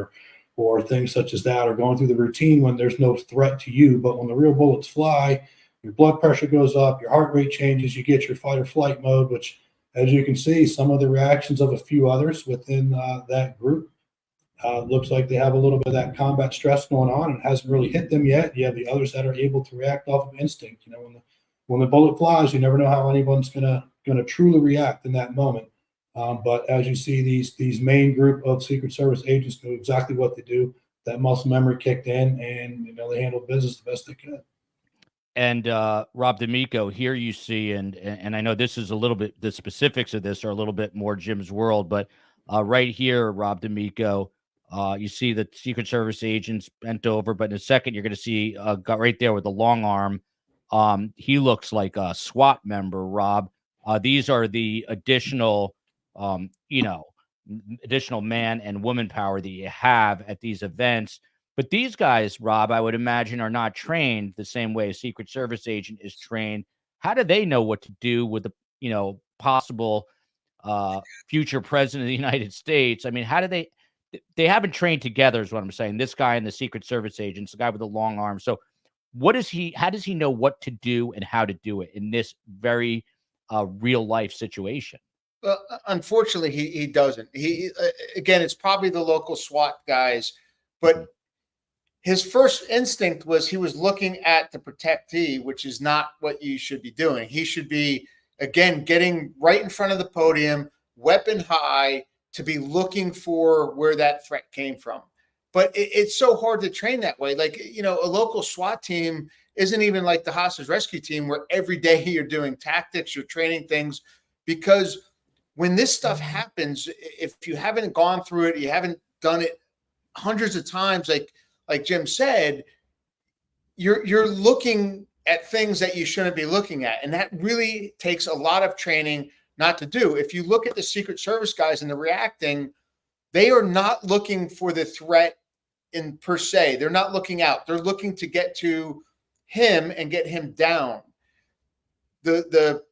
or things such as that, or going through the routine when there's no threat to you. But when the real bullets fly, your blood pressure goes up, your heart rate changes, you get your fight or flight mode, which, as you can see, some of the reactions of a few others within that group looks like they have a little bit of that combat stress going on, and it hasn't really hit them yet. You have the others that are able to react off of instinct. When the bullet flies, you never know how anyone's gonna truly react in that moment. But as you see, these main group of Secret Service agents know exactly what to do. That muscle memory kicked in, and they handled business the best they could. And Rob D'Amico, here you see, and I know this is a little bit, the specifics of this are a little bit more Jim's world, but right here, Rob D'Amico, you see the Secret Service agents bent over, but in a second, you're going to see right there with the long arm. He looks like a SWAT member, Rob. These are the additional, additional man and woman power that you have at these events. But these guys, Rob, I would imagine, are not trained the same way a Secret Service agent is trained. How do they know what to do with the, possible future president of the United States? I mean, how do they haven't trained together is what I'm saying. This guy and the Secret Service agents, the guy with the long arm. So how does he know what to do and how to do it in this very real life situation? Well, unfortunately, he doesn't. Again, it's probably the local SWAT guys, but his first instinct was he was looking at the protectee, which is not what you should be doing. He should be, again, getting right in front of the podium, weapon high, to be looking for where that threat came from. But it's so hard to train that way. Like, a local SWAT team isn't even like the hostage rescue team where every day you're doing tactics, you're training things, because when this stuff happens, if you haven't gone through it, you haven't done it hundreds of times, like Jim said, you're looking at things that you shouldn't be looking at. And that really takes a lot of training not to do. If you look at the Secret Service guys and the reacting, they are not looking for the threat in per se. They're not looking out. They're looking to get to him and get him down. The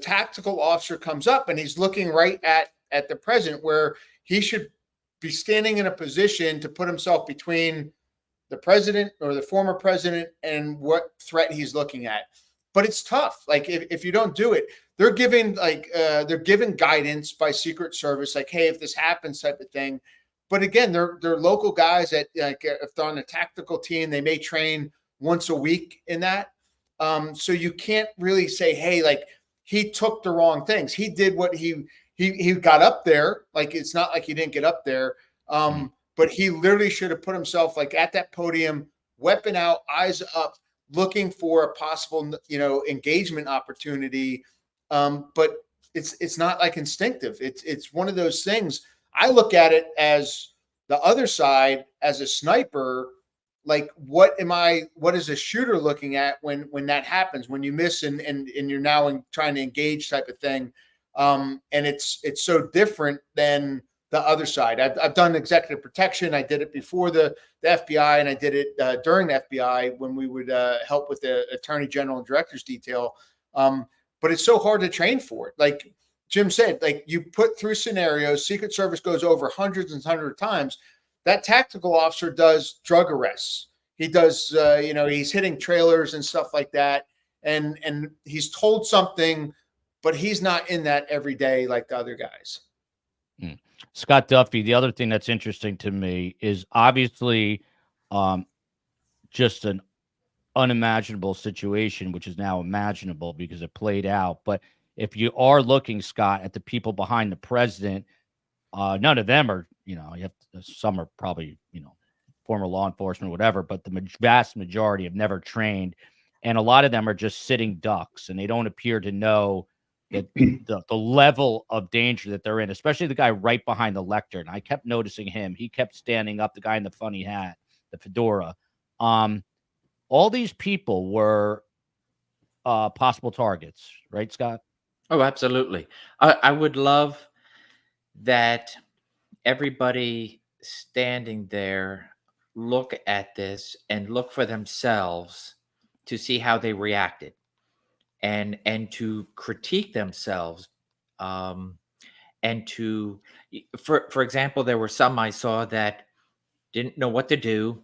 tactical officer comes up and he's looking right at the president, where he should be standing in a position to put himself between the president or the former president and what threat he's looking at. But it's tough. Like if you don't do it, they're given guidance by Secret Service, like, hey, if this happens, type of thing. But again, they're local guys that, like, if they're on a tactical team, they may train once a week in that. So you can't really say, hey, like, he took the wrong things. He did what he got up there. Like, it's not like he didn't get up there. But he literally should have put himself like at that podium, weapon out, eyes up, looking for a possible, engagement opportunity. But it's not like instinctive. It's one of those things. I look at it as the other side, as a sniper, like, what is a shooter looking at when that happens, when you miss and you're now trying to engage type of thing. And it's so different than the other side. I've done executive protection. I did it before the FBI, and I did it during the FBI when we would help with the attorney general and director's detail. But it's so hard to train for it. Like Jim said, like, you put through scenarios, Secret Service goes over hundreds and hundreds of times. That tactical officer does drug arrests. He does, he's hitting trailers and stuff like that. And he's told something, but he's not in that every day like the other guys. Scott Duffy, the other thing that's interesting to me is obviously just an unimaginable situation, which is now imaginable because it played out. But if you are looking, Scott, at the people behind the president, none of them are, some are probably, former law enforcement or whatever, but the vast majority have never trained. And a lot of them are just sitting ducks, and they don't appear to know that the level of danger that they're in, especially the guy right behind the lectern. I kept noticing him. He kept standing up, the guy in the funny hat, the fedora. All these people were possible targets, right, Scott? Oh, absolutely. I would love that everybody standing there look at this and look for themselves to see how they reacted, and to critique themselves, and to, for example, there were some I saw that didn't know what to do,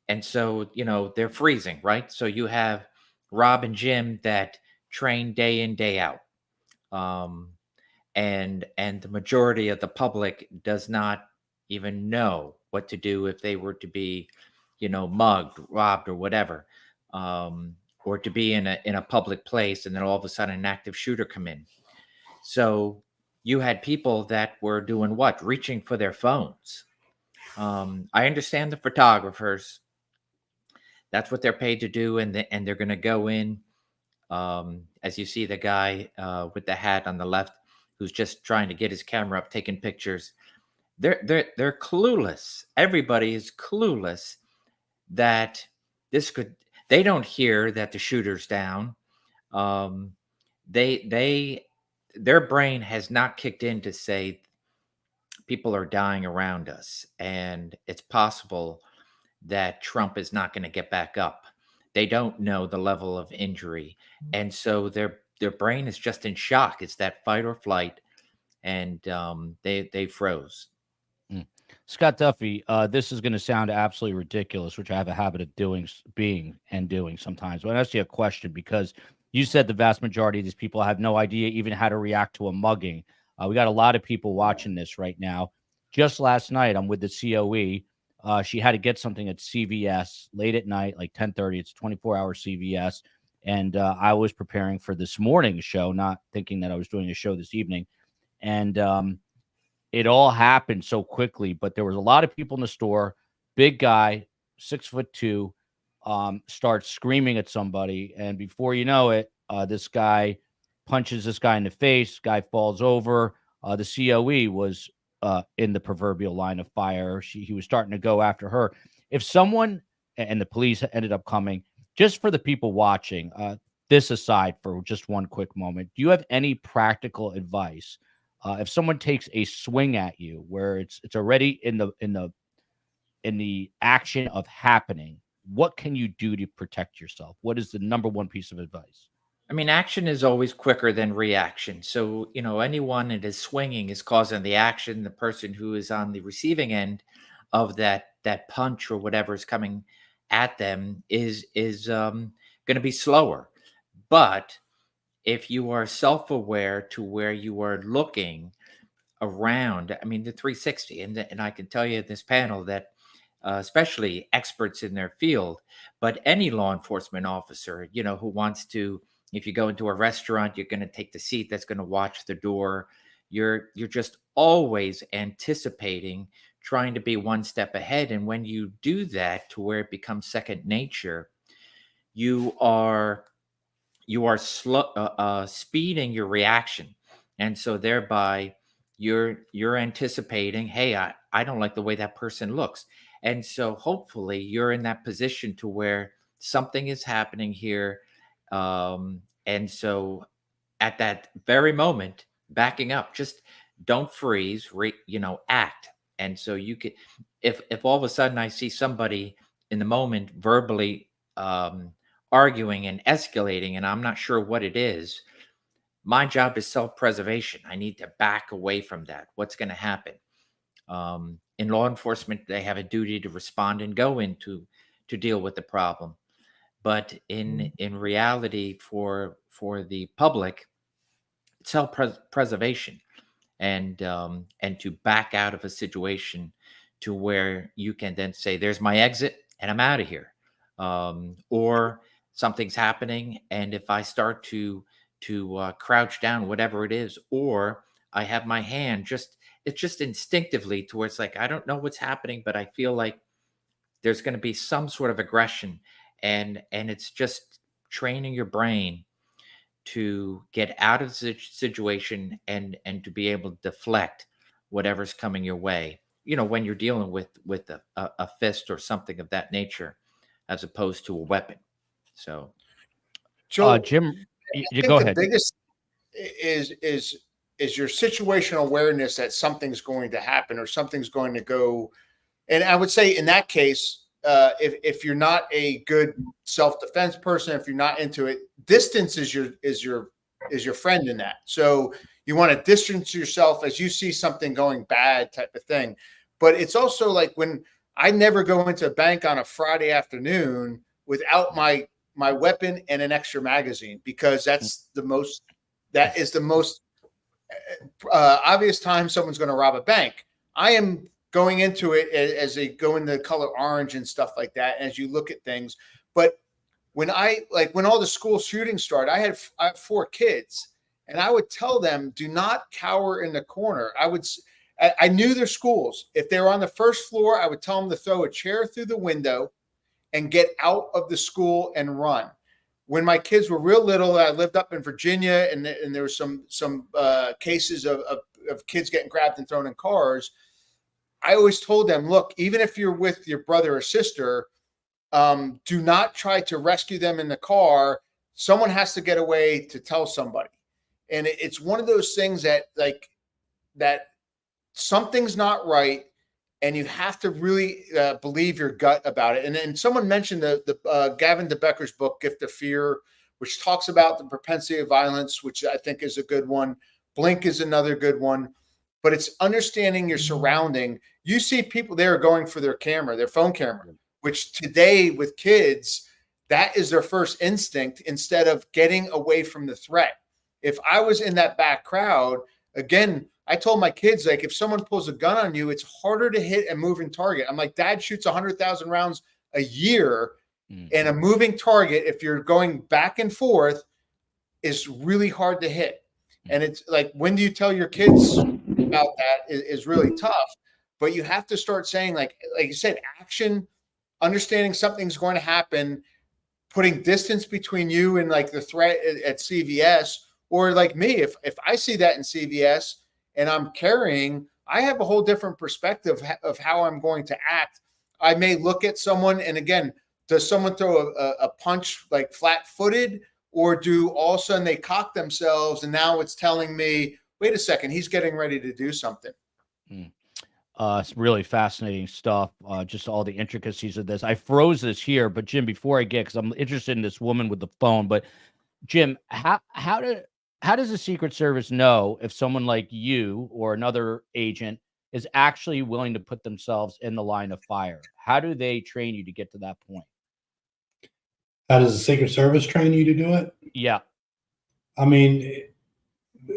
and so they're freezing, right? So you have Rob and Jim that train day in, day out, and the majority of the public does not even know what to do if they were to be, mugged, robbed, or whatever, or to be in a public place, and then all of a sudden an active shooter come in. So you had people that were doing what? Reaching for their phones. I understand the photographers. That's what they're paid to do, and they're going to go in. As you see the guy with the hat on the left, who's just trying to get his camera up, taking pictures. They're clueless. Everybody is clueless that this could. They don't hear that the shooter's down. Their brain has not kicked in to say people are dying around us, and it's possible that Trump is not going to get back up. They don't know the level of injury, and so their brain is just in shock. It's that fight or flight, and they froze. Scott Duffy, this is going to sound absolutely ridiculous, which I have a habit of doing sometimes. But I ask you a question, because you said the vast majority of these people have no idea even how to react to a mugging. We got a lot of people watching this right now. Just last night, I'm with the COE. She had to get something at CVS late at night, like 10:30. It's 24-hour CVS. And I was preparing for this morning's show, not thinking that I was doing a show this evening. And it all happened so quickly, but there was a lot of people in the store. Big guy, 6'2", starts screaming at somebody. And before you know it, this guy punches this guy in the face. Guy falls over. The COE was in the proverbial line of fire. He was starting to go after her. If someone, and the police ended up coming, just for the people watching, this aside for just one quick moment, do you have any practical advice? If someone takes a swing at you where it's already in the action of happening, what can you do to protect yourself? What is the number one piece of advice? I mean, action is always quicker than reaction. So, anyone that is swinging is causing the action. The person who is on the receiving end of that punch or whatever is coming at them is going to be slower. But if you are self-aware to where you are looking around, I mean, the 360, and I can tell you in this panel that especially experts in their field, but any law enforcement officer, who wants to, if you go into a restaurant, you're going to take the seat that's going to watch the door. You're just always anticipating, trying to be one step ahead. And when you do that to where it becomes second nature, you are slow, speeding your reaction, and so thereby you're anticipating, hey, I don't like the way that person looks. And so hopefully you're in that position to where something is happening here. And so at that very moment, backing up, just don't freeze, act. And so you could, if all of a sudden I see somebody in the moment verbally arguing and escalating, and I'm not sure what it is, my job is self-preservation. I need to back away from that. What's going to happen? In law enforcement, they have a duty to respond and go into to deal with the problem. But in reality, for the public, it's self-preservation, and to back out of a situation to where you can then say, "There's my exit, and I'm out of here," or something's happening, and if I start to crouch down, whatever it is, or I have my hand it's just instinctively towards, like, I don't know what's happening, but I feel like there's going to be some sort of aggression, and it's just training your brain to get out of the situation and to be able to deflect whatever's coming your way, when you're dealing with a fist or something of that nature, as opposed to a weapon. So Joe, Jim, I you think go the ahead. biggest is your situational awareness that something's going to happen or something's going to go. And I would say in that case, if you're not a good self-defense person, if you're not into it, distance is your friend in that. So you want to distance yourself as you see something going bad, type of thing. But it's also like, when I never go into a bank on a Friday afternoon without my weapon and an extra magazine, because that is the most obvious time someone's going to rob a bank. I am going into it as they go in the color orange and stuff like that, as you look at things. But when all the school shootings started, I had 4 kids, and I would tell them, do not cower in the corner. I knew their schools. If they were on the first floor, I would tell them to throw a chair through the window and get out of the school and run. When my kids were real little, I lived up in Virginia, and there were some cases of kids getting grabbed and thrown in cars. I always told them, look, even if you're with your brother or sister, do not try to rescue them in the car. Someone has to get away to tell somebody. And it's one of those things that something's not right, and you have to really believe your gut about it. And then someone mentioned the Gavin DeBecker's book, Gift of Fear, which talks about the propensity of violence, which I think is a good one. Blink is another good one. But it's understanding your surrounding. You see people there going for their phone camera, which today with kids, that is their first instinct instead of getting away from the threat. If I was in that back crowd, again, I told my kids, like, if someone pulls a gun on you, it's harder to hit a moving target. I'm like, Dad shoots 100,000 rounds a year, and a moving target, if you're going back and forth, is really hard to hit. And it's like, when do you tell your kids about that is really tough. But you have to start saying, like you said, action, understanding something's going to happen, putting distance between you and like the threat at CVS, or like me, if I see that in CVS and I'm carrying, I have a whole different perspective of how I'm going to act. I may look at someone, and again, does someone throw a punch like flat-footed, or do all of a sudden they cock themselves and now it's telling me, wait a second, he's getting ready to do something. It's really fascinating stuff. Just all the intricacies of this. I froze this here, but Jim, before I get, because I'm interested in this woman with the phone, but Jim, how does the Secret Service know if someone like you or another agent is actually willing to put themselves in the line of fire? How do they train you to get to that point? How does the Secret Service train you to do it? Yeah. I mean,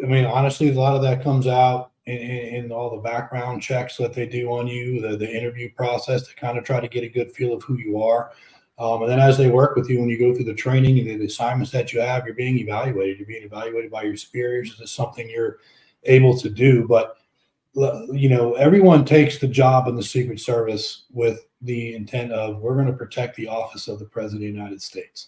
honestly, a lot of that comes out in all the background checks that they do on you, the interview process, to kind of try to get a good feel of who you are. And then as they work with you, when you go through the training and the assignments that you have, you're being evaluated. You're being evaluated by your superiors. Is this something you're able to do? But, everyone takes the job in the Secret Service with the intent of, we're going to protect the office of the President of the United States.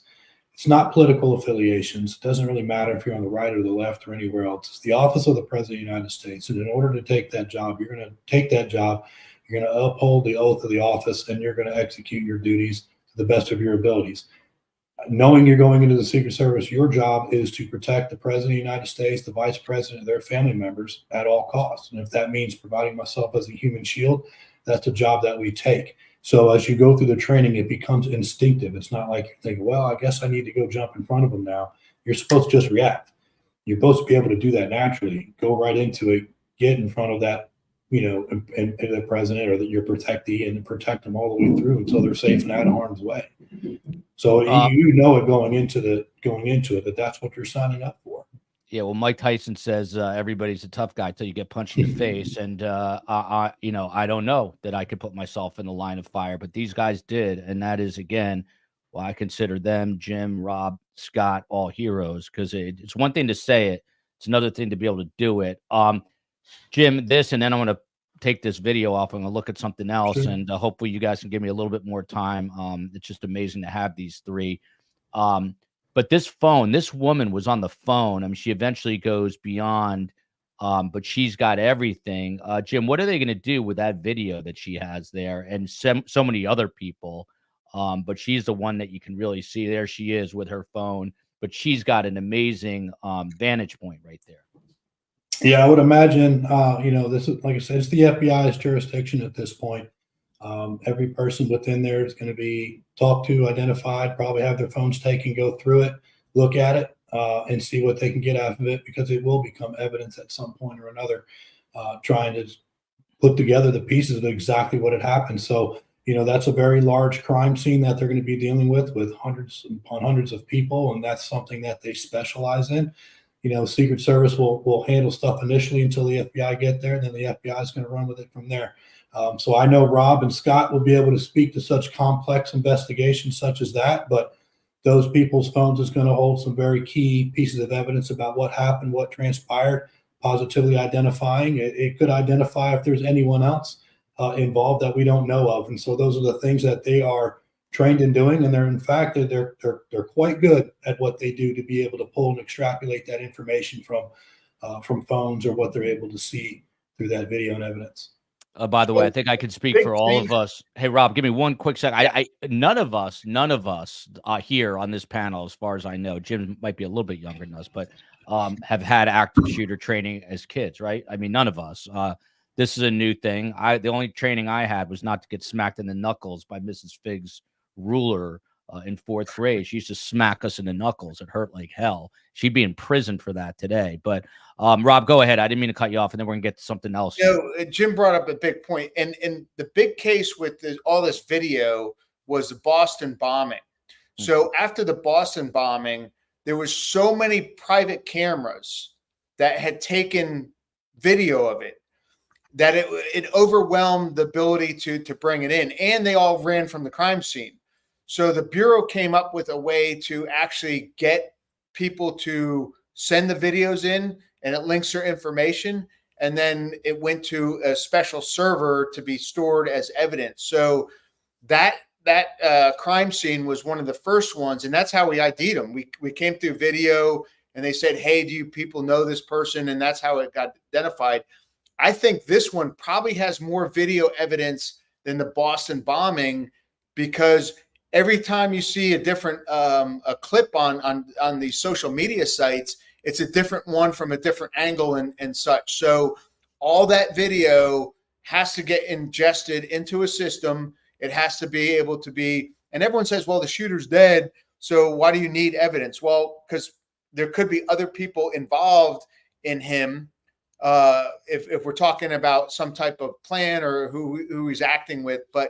It's not political affiliations. It doesn't really matter if you're on the right or the left or anywhere else. It's the office of the President of the United States. And in order to take that job, you're going to take that job, you're going to uphold the oath of the office, and you're going to execute your duties to the best of your abilities. Knowing you're going into the Secret Service, your job is to protect the President of the United States, the Vice President, and their family members at all costs. And if that means providing myself as a human shield, that's a job that we take. So as you go through the training, it becomes instinctive. It's not like you think, well, I guess I need to go jump in front of them now. You're supposed to just react. You're supposed to be able to do that naturally. Go right into it, get in front of that, and the president or your protectee, and protect them all the way through until they're safe and out of harm's way. So you know it going into it that's what you're signing up for. Yeah, well, Mike Tyson says everybody's a tough guy till you get punched in the face, and I don't know that I could put myself in the line of fire, but these guys did, and that is again why I consider them, Jim, Rob, Scott, all heroes. Because it's one thing to say it; it's another thing to be able to do it. Jim, this, and then I'm going to take this video off. I'm going to look at something else, Sure. and hopefully you guys can give me a little bit more time. It's just amazing to have these three. But this woman was on the phone. I mean, she eventually goes beyond, but she's got everything. Jim, what are they going to do with that video that she has there, and so many other people? But she's the one that you can really see. There she is with her phone, but she's got an amazing vantage point right there. Yeah, I would imagine, this is, like I said, it's the FBI's jurisdiction at this point. Every person within there is going to be talked to, identified, probably have their phones taken, go through it, look at it, and see what they can get out of it, because it will become evidence at some point or another, trying to put together the pieces of exactly what had happened. So, that's a very large crime scene that they're going to be dealing with hundreds upon hundreds of people, and that's something that they specialize in. Secret Service will handle stuff initially until the FBI get there, and then the FBI is going to run with it from there. So I know Rob and Scott will be able to speak to such complex investigations such as that, but those people's phones is going to hold some very key pieces of evidence about what happened, what transpired, positively identifying. It could identify if there's anyone else involved that we don't know of. And so those are the things that they are trained in doing, and they're quite good at what they do to be able to pull and extrapolate that information from phones or what they're able to see through that video and evidence. By the way, I think I could speak for all of us. Hey, Rob, give me one quick second. None of us here on this panel, as far as I know, Jim might be a little bit younger than us, but have had active shooter training as kids, right? I mean, none of us. This is a new thing. The only training I had was not to get smacked in the knuckles by Mrs. Figg's ruler in fourth grade. She used to smack us in the knuckles. It hurt like hell. She'd be in prison for that today. But Rob, go ahead. I didn't mean to cut you off, and then we're gonna get to something else. Jim brought up a big point, and the big case with all this video was the Boston bombing. So after the Boston bombing, there was so many private cameras that had taken video of it that it overwhelmed the ability to bring it in, and they all ran from the crime scene. So the Bureau came up with a way to actually get people to send the videos in, and it links their information, and then it went to a special server to be stored as evidence. So that crime scene was one of the first ones, and that's how we ID'd them. We came through video, and they said, "Hey, do you people know this person?" And that's how it got identified. I think this one probably has more video evidence than the Boston bombing, because every time you see a different a clip on these social media sites, it's a different one from a different angle and such. So all that video has to get ingested into a system. It has to be able to be, and everyone says, well, the shooter's dead, so why do you need evidence? Well, because there could be other people involved in him. If we're talking about some type of plan or who he's acting with, but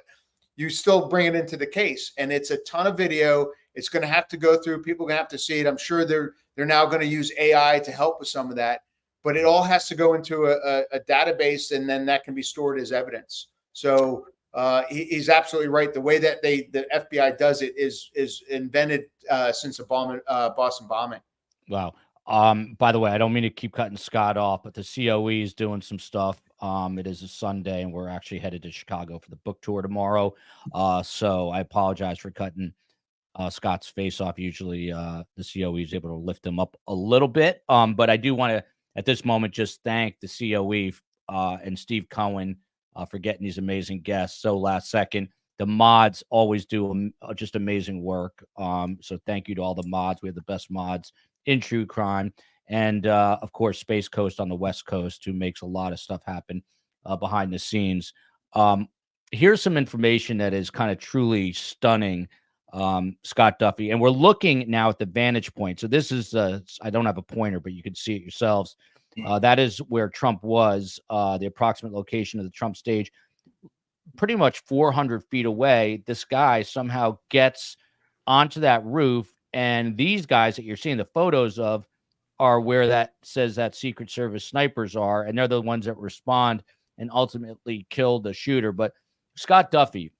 you still bring it into the case, and it's a ton of video. It's going to have to go through. People are going to have to see it. I'm sure they're now going to use AI to help with some of that, but it all has to go into a database, and then that can be stored as evidence. So he's absolutely right. The way that the FBI does it is invented since the Boston bombing. Wow. By the way, I don't mean to keep cutting Scott off, but the COE is doing some stuff. It is a Sunday, and we're actually headed to Chicago for the book tour tomorrow. So I apologize for cutting Scott's face-off. Usually the COE is able to lift him up a little bit. But I do want to, at this moment, just thank the COE and Steve Cohen for getting these amazing guests so last second. The mods always do just amazing work. So thank you to all the mods. We have the best mods in true crime. And, of course, Space Coast on the West Coast, who makes a lot of stuff happen behind the scenes. Here's some information that is kind of truly stunning, Scott Duffy. And we're looking now at the vantage point. So this is, I don't have a pointer, but you can see it yourselves. That is where Trump was, the approximate location of the Trump stage. Pretty much 400 feet away, this guy somehow gets onto that roof. And these guys that you're seeing the photos of are where that says that Secret Service snipers are. And they're the ones that respond and ultimately kill the shooter. But Scott Duffy,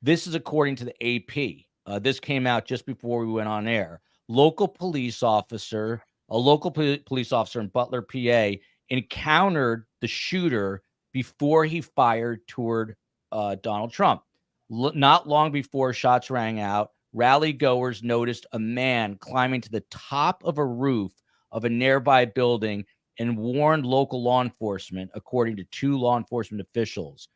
this is according to the AP. This came out just before we went on air. A local police officer in Butler, PA, encountered the shooter before he fired toward Donald Trump. Not long before shots rang out, rally goers noticed a man climbing to the top of a roof of a nearby building and warned local law enforcement, according to 2 law enforcement officials.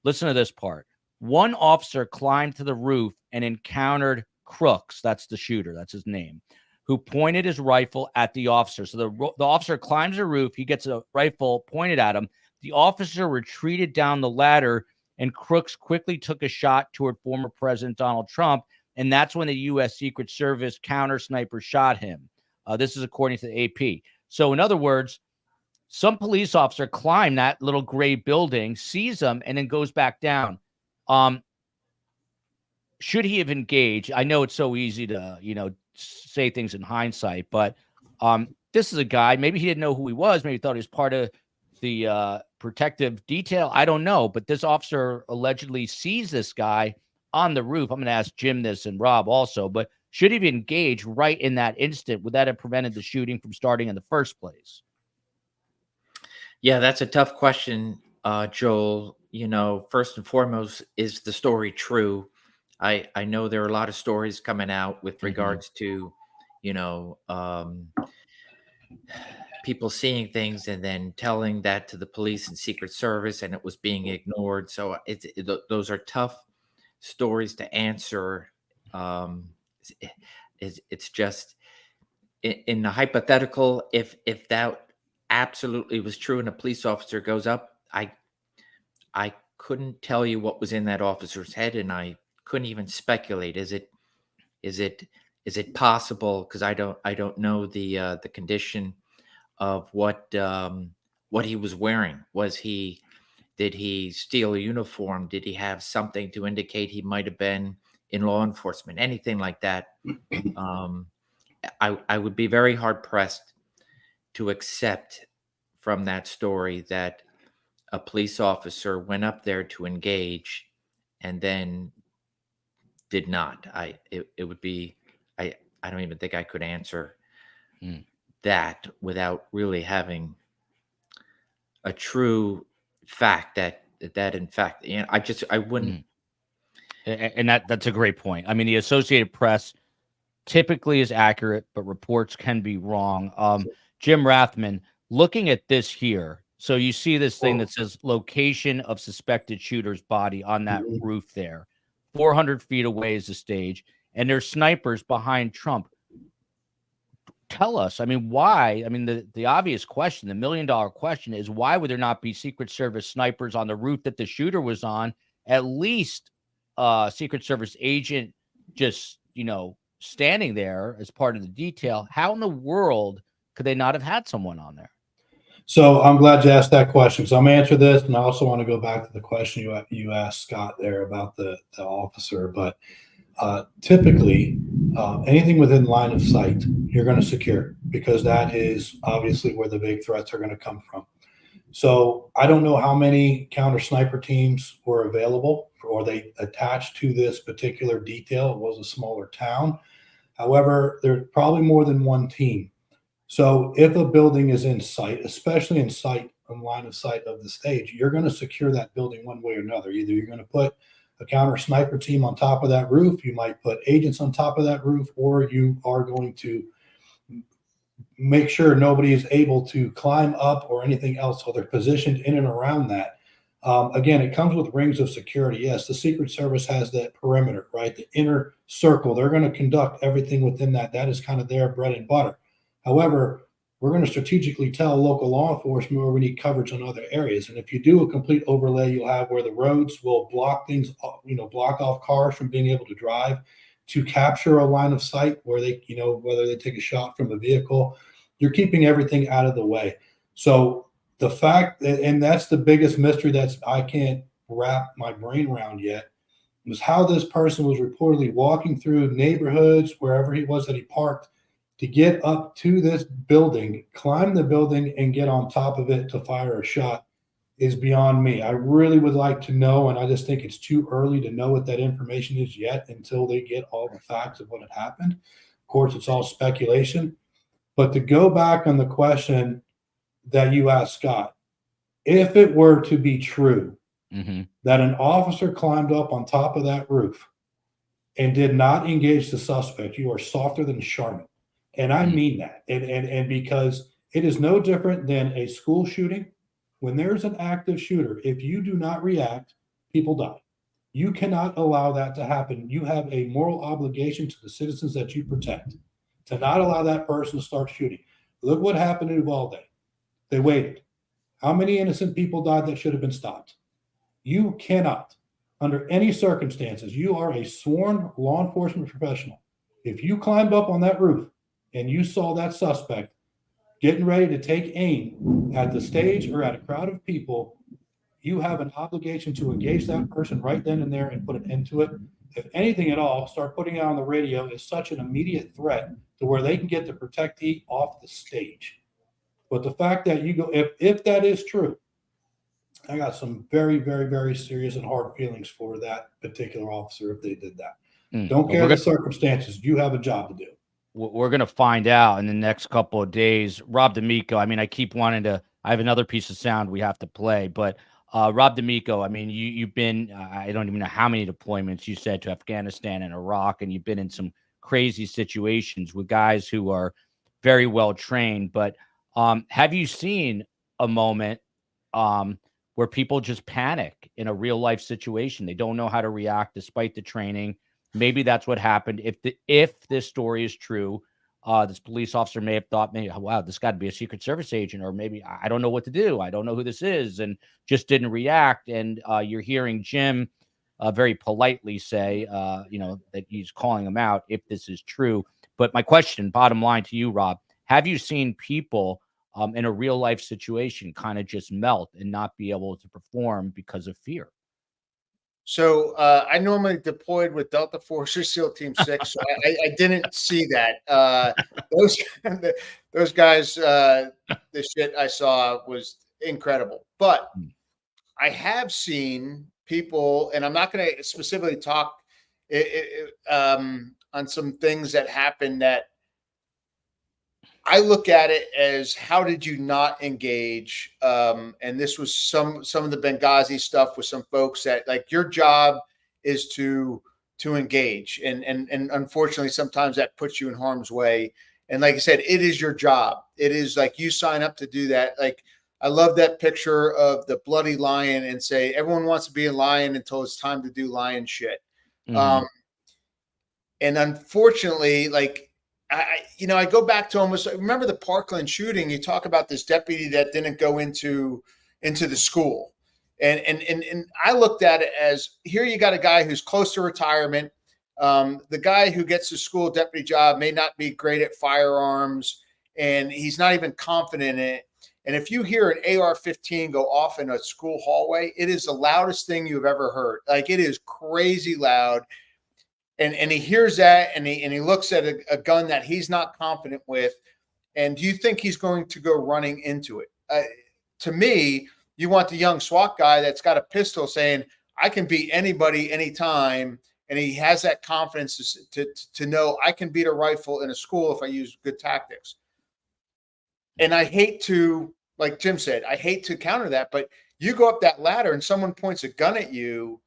Listen to this part. One officer climbed to the roof and encountered Crooks, that's the shooter, that's his name, who pointed his rifle at the officer. So the officer climbs the roof, he gets a rifle pointed at him. The officer retreated down the ladder, and Crooks quickly took a shot toward former President Donald Trump, and that's when the U.S. Secret Service counter sniper shot him. This is according to the AP. So in other words, some police officer climbed that little gray building, sees them, and then goes back down. Should he have engaged? I know it's so easy to, say things in hindsight, but this is a guy, maybe he didn't know who he was. Maybe he thought he was part of the protective detail. I don't know, but this officer allegedly sees this guy on the roof. I'm going to ask Jim this and Rob also, but should he have engaged right in that instant? Would that have prevented the shooting from starting in the first place? Yeah, that's a tough question, Joel. First and foremost, is the story true? I know there are a lot of stories coming out with regards to, people seeing things and then telling that to the police and Secret Service, and it was being ignored. So those are tough stories to answer. It's just in the hypothetical, if that absolutely was true and a police officer goes up, I couldn't tell you what was in that officer's head, and I couldn't even speculate. Is it possible? Because I don't know the condition of what he was wearing. Did he steal a uniform? Did he have something to indicate he might have been in law enforcement? Anything like that? I would be very hard pressed to accept from that story that a police officer went up there to engage and then did not. It would be, I don't even think I could answer that without really having a true fact that in fact, I wouldn't. And that's a great point. I mean, the Associated Press typically is accurate, but reports can be wrong. Jim Rathman, looking at this here, so you see this thing that says location of suspected shooter's body on that roof there. 400 feet away is the stage, and there's snipers behind Trump. Tell us, why? The obvious question, the $1 million question is, why would there not be Secret Service snipers on the roof that the shooter was on? At least Secret Service agent just, standing there as part of the detail. How in the world could they not have had someone on there? So I'm glad you asked that question. So I'm going to answer this, and I also want to go back to the question you asked Scott there about the officer. But typically, anything within line of sight, you're going to secure, because that is obviously where the big threats are going to come from. So I don't know how many counter sniper teams were available or they attached to this particular detail. It was a smaller town. However, there's probably more than one team. So if a building is in sight, especially in line of sight of the stage, you're going to secure that building one way or another. Either you're going to put a counter sniper team on top of that roof. You might put agents on top of that roof, or you are going to make sure nobody is able to climb up or anything else. So they're positioned in and around that. Again, it comes with rings of security. Yes, the Secret Service has that perimeter, right? The inner circle. They're going to conduct everything within that. That is kind of their bread and butter. However, we're going to strategically tell local law enforcement where we need coverage on other areas. And if you do a complete overlay, you'll have where the roads will block things, block off cars from being able to drive, to capture a line of sight where they, whether they take a shot from a vehicle. You're keeping everything out of the way. So the fact, and that's the biggest mystery I can't wrap my brain around yet, was how this person was reportedly walking through neighborhoods, wherever he was that he parked, to get up to this building, climb the building, and get on top of it to fire a shot is beyond me. I really would like to know, and I just think it's too early to know what that information is yet until they get all the facts of what had happened. Of course, it's all speculation. But to go back on the question that you asked, Scott, if it were to be true that an officer climbed up on top of that roof and did not engage the suspect, you are softer than Charmin. And I mean that. And because it is no different than a school shooting. When there's an active shooter, if you do not react, people die. You cannot allow that to happen. You have a moral obligation to the citizens that you protect to not allow that person to start shooting. Look what happened in Uvalde. They waited. How many innocent people died that should have been stopped? You cannot, under any circumstances, you are a sworn law enforcement professional. If you climbed up on that roof and you saw that suspect getting ready to take aim at the stage or at a crowd of people, you have an obligation to engage that person right then and there and put an end to it. If anything at all, start putting it on the radio as such an immediate threat to where they can get the protectee off the stage. But the fact that you go, if that is true, I got some very, very, very serious and hard feelings for that particular officer if they did that. Don't care the circumstances. You have a job to do. We're going to find out in the next couple of days. Rob D'Amico, I mean, I keep wanting to, I have another piece of sound we have to play, but Rob D'Amico, I mean, you've been, I don't even know how many deployments you said to Afghanistan and Iraq, and you've been in some crazy situations with guys who are very well trained. But have you seen a moment where people just panic in a real life situation? They don't know how to react despite the training. Maybe that's what happened. If this story is true, this police officer may have thought, maybe, wow, this got to be a Secret Service agent, or maybe I don't know what to do. I don't know who this is, and just didn't react. And you're hearing Jim very politely say, that he's calling him out if this is true. But my question, bottom line to you, Rob, have you seen people in a real life situation kind of just melt and not be able to perform because of fear? So I normally deployed with Delta Force or SEAL Team 6, so I didn't see that. Those guys, the shit I saw was incredible. But I have seen people, and I'm not going to specifically talk on some things that happened that I look at it as, how did you not engage? And this was some of the Benghazi stuff with some folks that, like, your job is to engage. And unfortunately, sometimes that puts you in harm's way. And like I said, it is your job. It is like you sign up to do that. Like, I love that picture of the bloody lion and say, everyone wants to be a lion until it's time to do lion shit. And unfortunately, like, I go back to almost, remember the Parkland shooting. You talk about this deputy that didn't go into the school. And I looked at it as, here you got a guy who's close to retirement. The guy who gets the school deputy job may not be great at firearms, and he's not even confident in it. And if you hear an AR-15 go off in a school hallway, it is the loudest thing you've ever heard. Like, it is crazy loud. And he hears that, and he looks at a gun that he's not confident with. And do you think he's going to go running into it? To me, you want the young SWAT guy that's got a pistol saying, I can beat anybody anytime. And he has that confidence to know I can beat a rifle in a school if I use good tactics. And I hate to, like Jim said, I hate to counter that, but you go up that ladder and someone points a gun at you.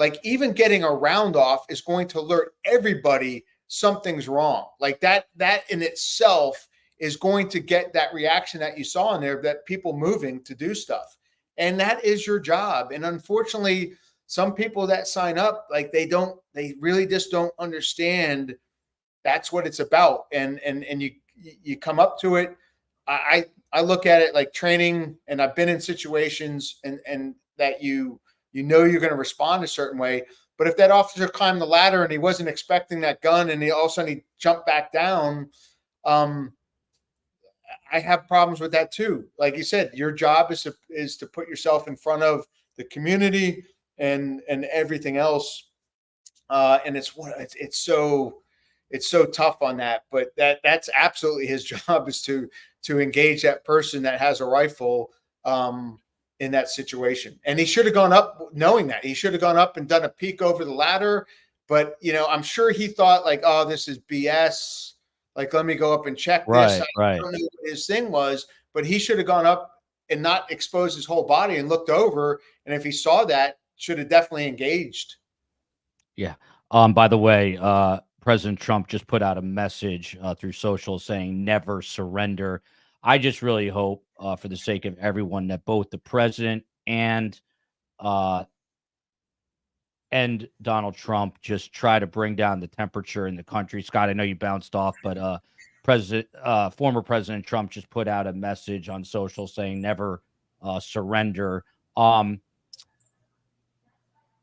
like even getting a round off is going to alert everybody something's wrong. Like that in itself is going to get that reaction that you saw in there, that people moving to do stuff. And that is your job. And unfortunately, some people that sign up, like they really just don't understand that's what it's about. And you come up to it. I look at it like training, and I've been in situations and that you know you're going to respond a certain way. But if that officer climbed the ladder and he wasn't expecting that gun, and all of a sudden he jumped back down, I have problems with that too. Like you said, your job is to put yourself in front of the community and everything else. And it's so tough on that, but that's absolutely his job, is to engage that person that has a rifle in that situation. And he should have gone up knowing that. He should have gone up and done a peek over the ladder. But, I'm sure he thought like, oh, this is BS. Like, let me go up and check this. I don't know what his thing was, but he should have gone up and not exposed his whole body and looked over. And if he saw that, should have definitely engaged. Yeah. By the way, President Trump just put out a message through social saying never surrender. I just really hope, for the sake of everyone, that both the president and Donald Trump just try to bring down the temperature in the country. Scott, I know you bounced off, but former President Trump just put out a message on social saying never surrender.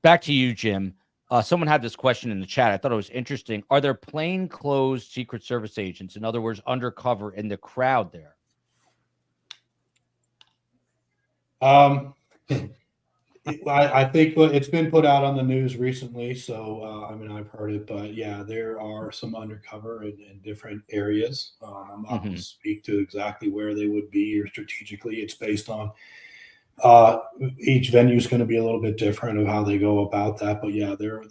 Back to you, Jim. Someone had this question in the chat. I thought it was interesting. Are there plainclothes Secret Service agents, in other words, undercover, in the crowd there? I think it's been put out on the news recently, so I've heard it, but yeah, there are some undercover in different areas. I'm not going to speak to exactly where they would be, or strategically. It's based on each venue is going to be a little bit different of how they go about that, but yeah, they're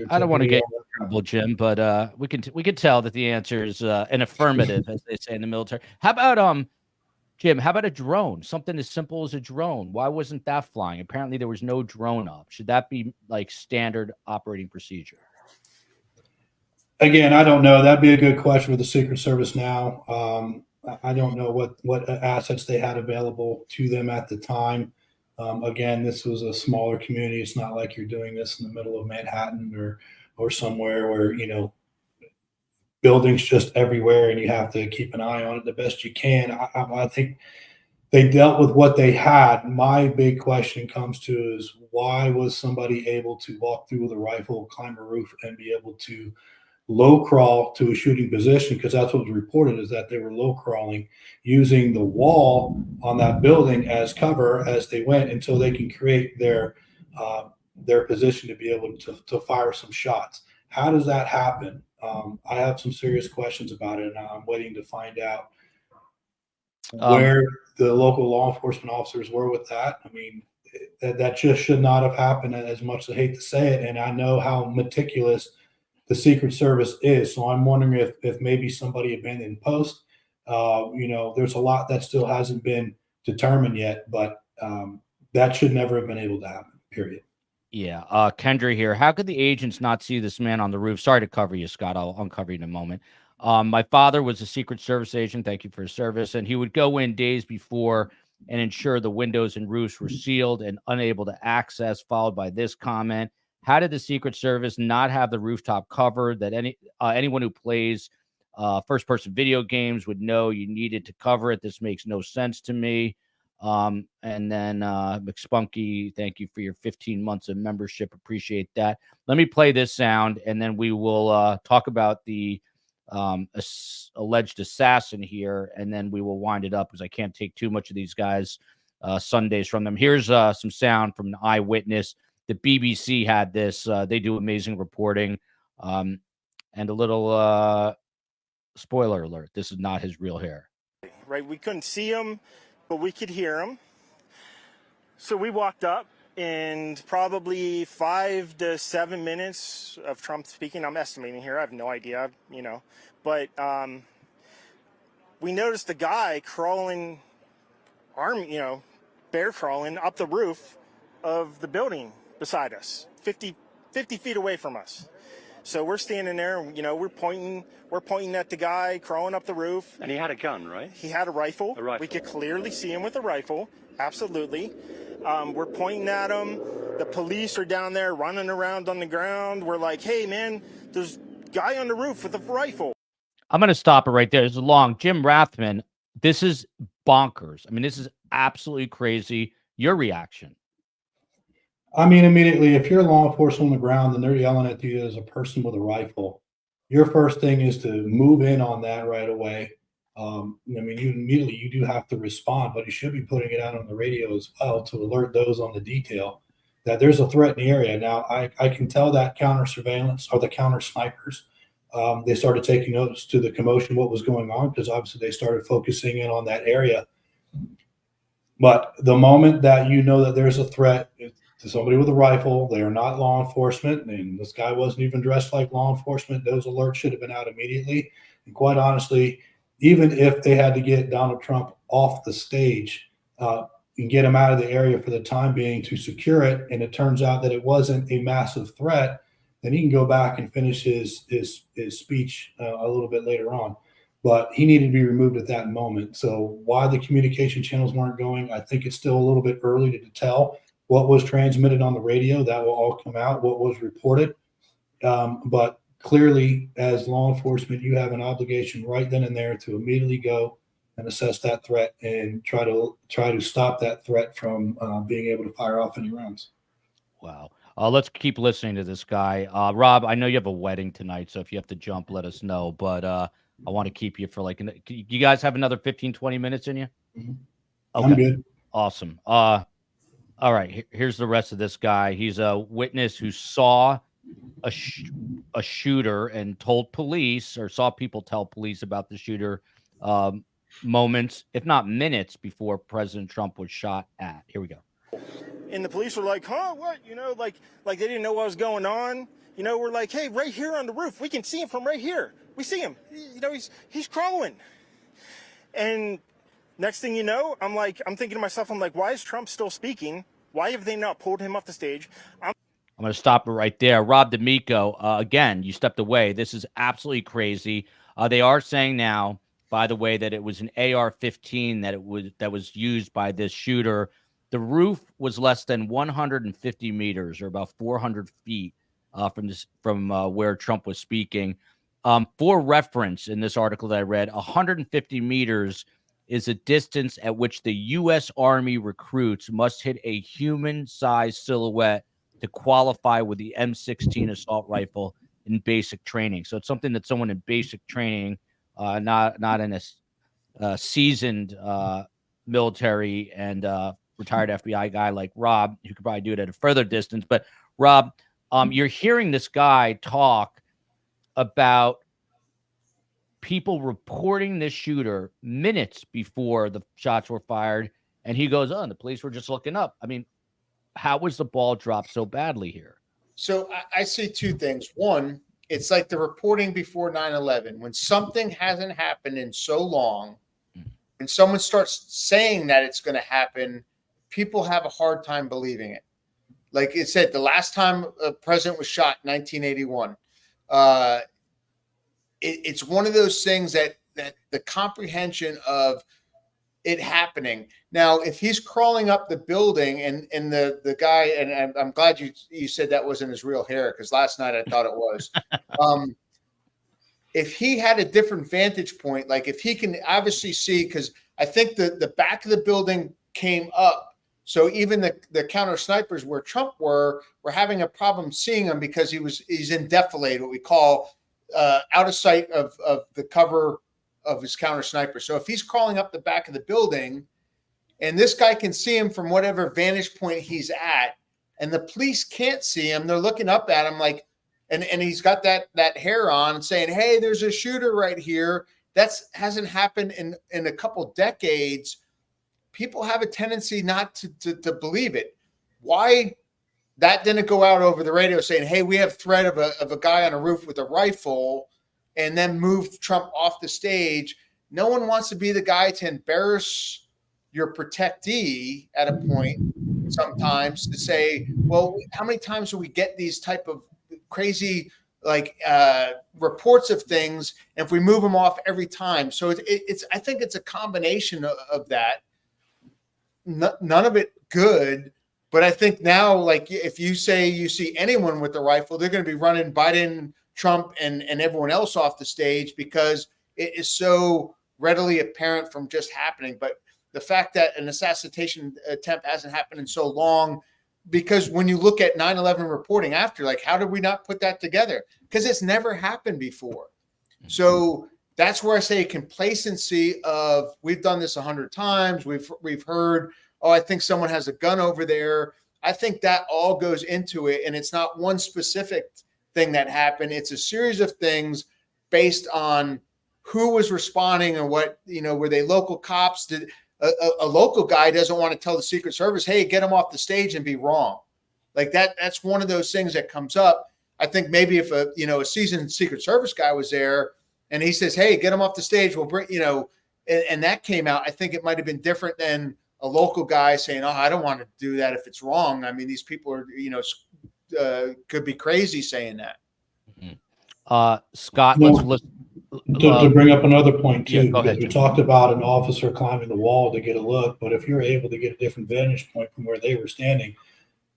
I don't want to get in trouble, Jim, but we can tell that the answer is an affirmative, as they say in the military. How about Jim, how about a drone? Something as simple as a drone. Why wasn't that flying? Apparently there was no drone up. Should that be like standard operating procedure? Again, I don't know. That'd be a good question for the Secret Service now. I don't know what assets they had available to them at the time. Again, this was a smaller community. It's not like you're doing this in the middle of Manhattan or somewhere where, buildings just everywhere and you have to keep an eye on it the best you can. I think they dealt with what they had. My big question comes to is, why was somebody able to walk through with a rifle, climb a roof, and be able to low crawl to a shooting position? Because that's what was reported, is that they were low crawling using the wall on that building as cover as they went until they can create their position to be able to fire some shots. How does that happen? I have some serious questions about it, and I'm waiting to find out where the local law enforcement officers were with that. I mean, that just should not have happened, as much as I hate to say it. And I know how meticulous the Secret Service is. So I'm wondering if maybe somebody abandoned post. There's a lot that still hasn't been determined yet, but that should never have been able to happen, period. Yeah. Kendra here. How could the agents not see this man on the roof? Sorry to cover you, Scott. I'll uncover you in a moment. My father was a Secret Service agent. Thank you for his service. And he would go in days before and ensure the windows and roofs were sealed and unable to access, followed by this comment: how did the Secret Service not have the rooftop covered? That anyone who plays first-person video games would know you needed to cover it. This makes no sense to me. And then McSpunky, thank you for your 15 months of membership. Appreciate that. Let me play this sound, and then we will talk about the alleged assassin here, and then we will wind it up, because I can't take too much of these guys Sundays from them. Here's some sound from an eyewitness. The BBC had this. They do amazing reporting. And a little spoiler alert: this is not his real hair. Right, we couldn't see him, but we could hear him. So we walked up, and probably 5 to 7 minutes of Trump speaking. I'm estimating here. I have no idea, But we noticed the guy crawling, bear crawling up the roof of the building beside us, 50 50 feet away from us. So we're standing there, and, we're pointing at the guy crawling up the roof. And he had a gun, right? He had a rifle. A rifle. We could clearly see him with a rifle. Absolutely. We're pointing at him. The police are down there running around on the ground. We're like, hey, man, there's a guy on the roof with a rifle. I'm going to stop it right there. It's long. Jim Rathman, this is bonkers. I mean, this is absolutely crazy. Your reaction? I mean, immediately, if you're law enforcement on the ground and they're yelling at you as a person with a rifle, your first thing is to move in on that right away. I mean, you do have to respond, but you should be putting it out on the radio as well to alert those on the detail that there's a threat in the area. Now, I can tell that counter surveillance or the counter snipers, they started taking notice to the commotion, what was going on, because obviously they started focusing in on that area. But the moment that you know that there's a threat to somebody with a rifle, they are not law enforcement, and this guy wasn't even dressed like law enforcement, those alerts should have been out immediately. And quite honestly, even if they had to get Donald Trump off the stage and get him out of the area for the time being to secure it, and it turns out that it wasn't a massive threat, then he can go back and finish his speech a little bit later on. But he needed to be removed at that moment. So why the communication channels weren't going, I think it's still a little bit early to tell. What was transmitted on the radio, that will all come out, what was reported. But clearly, as law enforcement, you have an obligation right then and there to immediately go and assess that threat and try to stop that threat from being able to fire off any rounds. Wow. Let's keep listening to this guy. Rob, I know you have a wedding tonight, so if you have to jump, let us know. But I want to keep you for you guys have another 15, 20 minutes in you? Mm-hmm. Okay. I'm good. Awesome. All right, here's the rest of this guy. He's a witness who saw a shooter and told police, or saw people tell police about the shooter moments, if not minutes, before President Trump was shot at. Here we go. And the police were like, huh, what? Like they didn't know what was going on. We're like, hey, right here on the roof, we can see him from right here. We see him. He's crawling. And next thing you know, I'm thinking to myself, why is Trump still speaking? Why have they not pulled him off the stage? I'm going to stop it right there. Rob D'Amico, again, you stepped away. This is absolutely crazy. They are saying now, by the way, that it was an AR-15 that was used by this shooter. The roof was less than 150 meters, or about 400 feet from where Trump was speaking. For reference, in this article that I read, 150 meters is a distance at which the U.S. Army recruits must hit a human-sized silhouette to qualify with the M16 assault rifle in basic training. So it's something that someone in basic training, not in a seasoned military and retired FBI guy like Rob, who could probably do it at a further distance. But Rob, you're hearing this guy talk about people reporting this shooter minutes before the shots were fired, and he goes, the police were just looking up. I mean, how was the ball dropped so badly here? So I see two things. One, it's like the reporting before 9/11. When something hasn't happened in so long, and someone starts saying that it's going to happen, people have a hard time believing it. Like it said, the last time a president was shot in 1981, it's one of those things that the comprehension of it happening. Now, if he's crawling up the building and the guy, and I'm glad you said that wasn't his real hair, because last night I thought it was. If he had a different vantage point, like if he can obviously see, because I think the back of the building came up. So even the counter snipers where Trump were having a problem seeing him because he's in defilade, what we call out of sight of the cover of his counter sniper. So if he's crawling up the back of the building and this guy can see him from whatever vantage point he's at, and the police can't see him, they're looking up at him like, and he's got that hair on saying, hey, there's a shooter right here. That's hasn't happened in a couple decades. People have a tendency not to believe it. Why that didn't go out over the radio saying, hey, we have threat of a guy on a roof with a rifle, and then move Trump off the stage. No one wants to be the guy to embarrass your protectee at a point. sometimes to say, well, how many times do we get these type of crazy reports of things, and if we move them off every time? So it's I think it's a combination of that. None of it good, but I think now, like, if you say you see anyone with a rifle, they're going to be running Biden, Trump, and everyone else off the stage because it is so readily apparent from just happening. But the fact that an assassination attempt hasn't happened in so long, because when you look at 9/11 reporting after, like, how did we not put that together? Because it's never happened before. So that's where I say complacency of, we've done this 100 times. We've heard, oh, I think someone has a gun over there. I think that all goes into it. And it's not one specific thing that happened. It's a series of things based on who was responding and what, were they local cops? Did a local guy doesn't want to tell the Secret Service, hey, get him off the stage and be wrong. Like that's one of those things that comes up. I think maybe if a seasoned Secret Service guy was there and he says, hey, get him off the stage, we'll bring, and that came out, I think it might've been different than a local guy saying, oh, I don't want to do that if it's wrong. I mean, these people are, could be crazy saying that. Scott, let's listen. To bring up another point too, go ahead. we talked about an officer climbing the wall to get a look, but if you're able to get a different vantage point from where they were standing,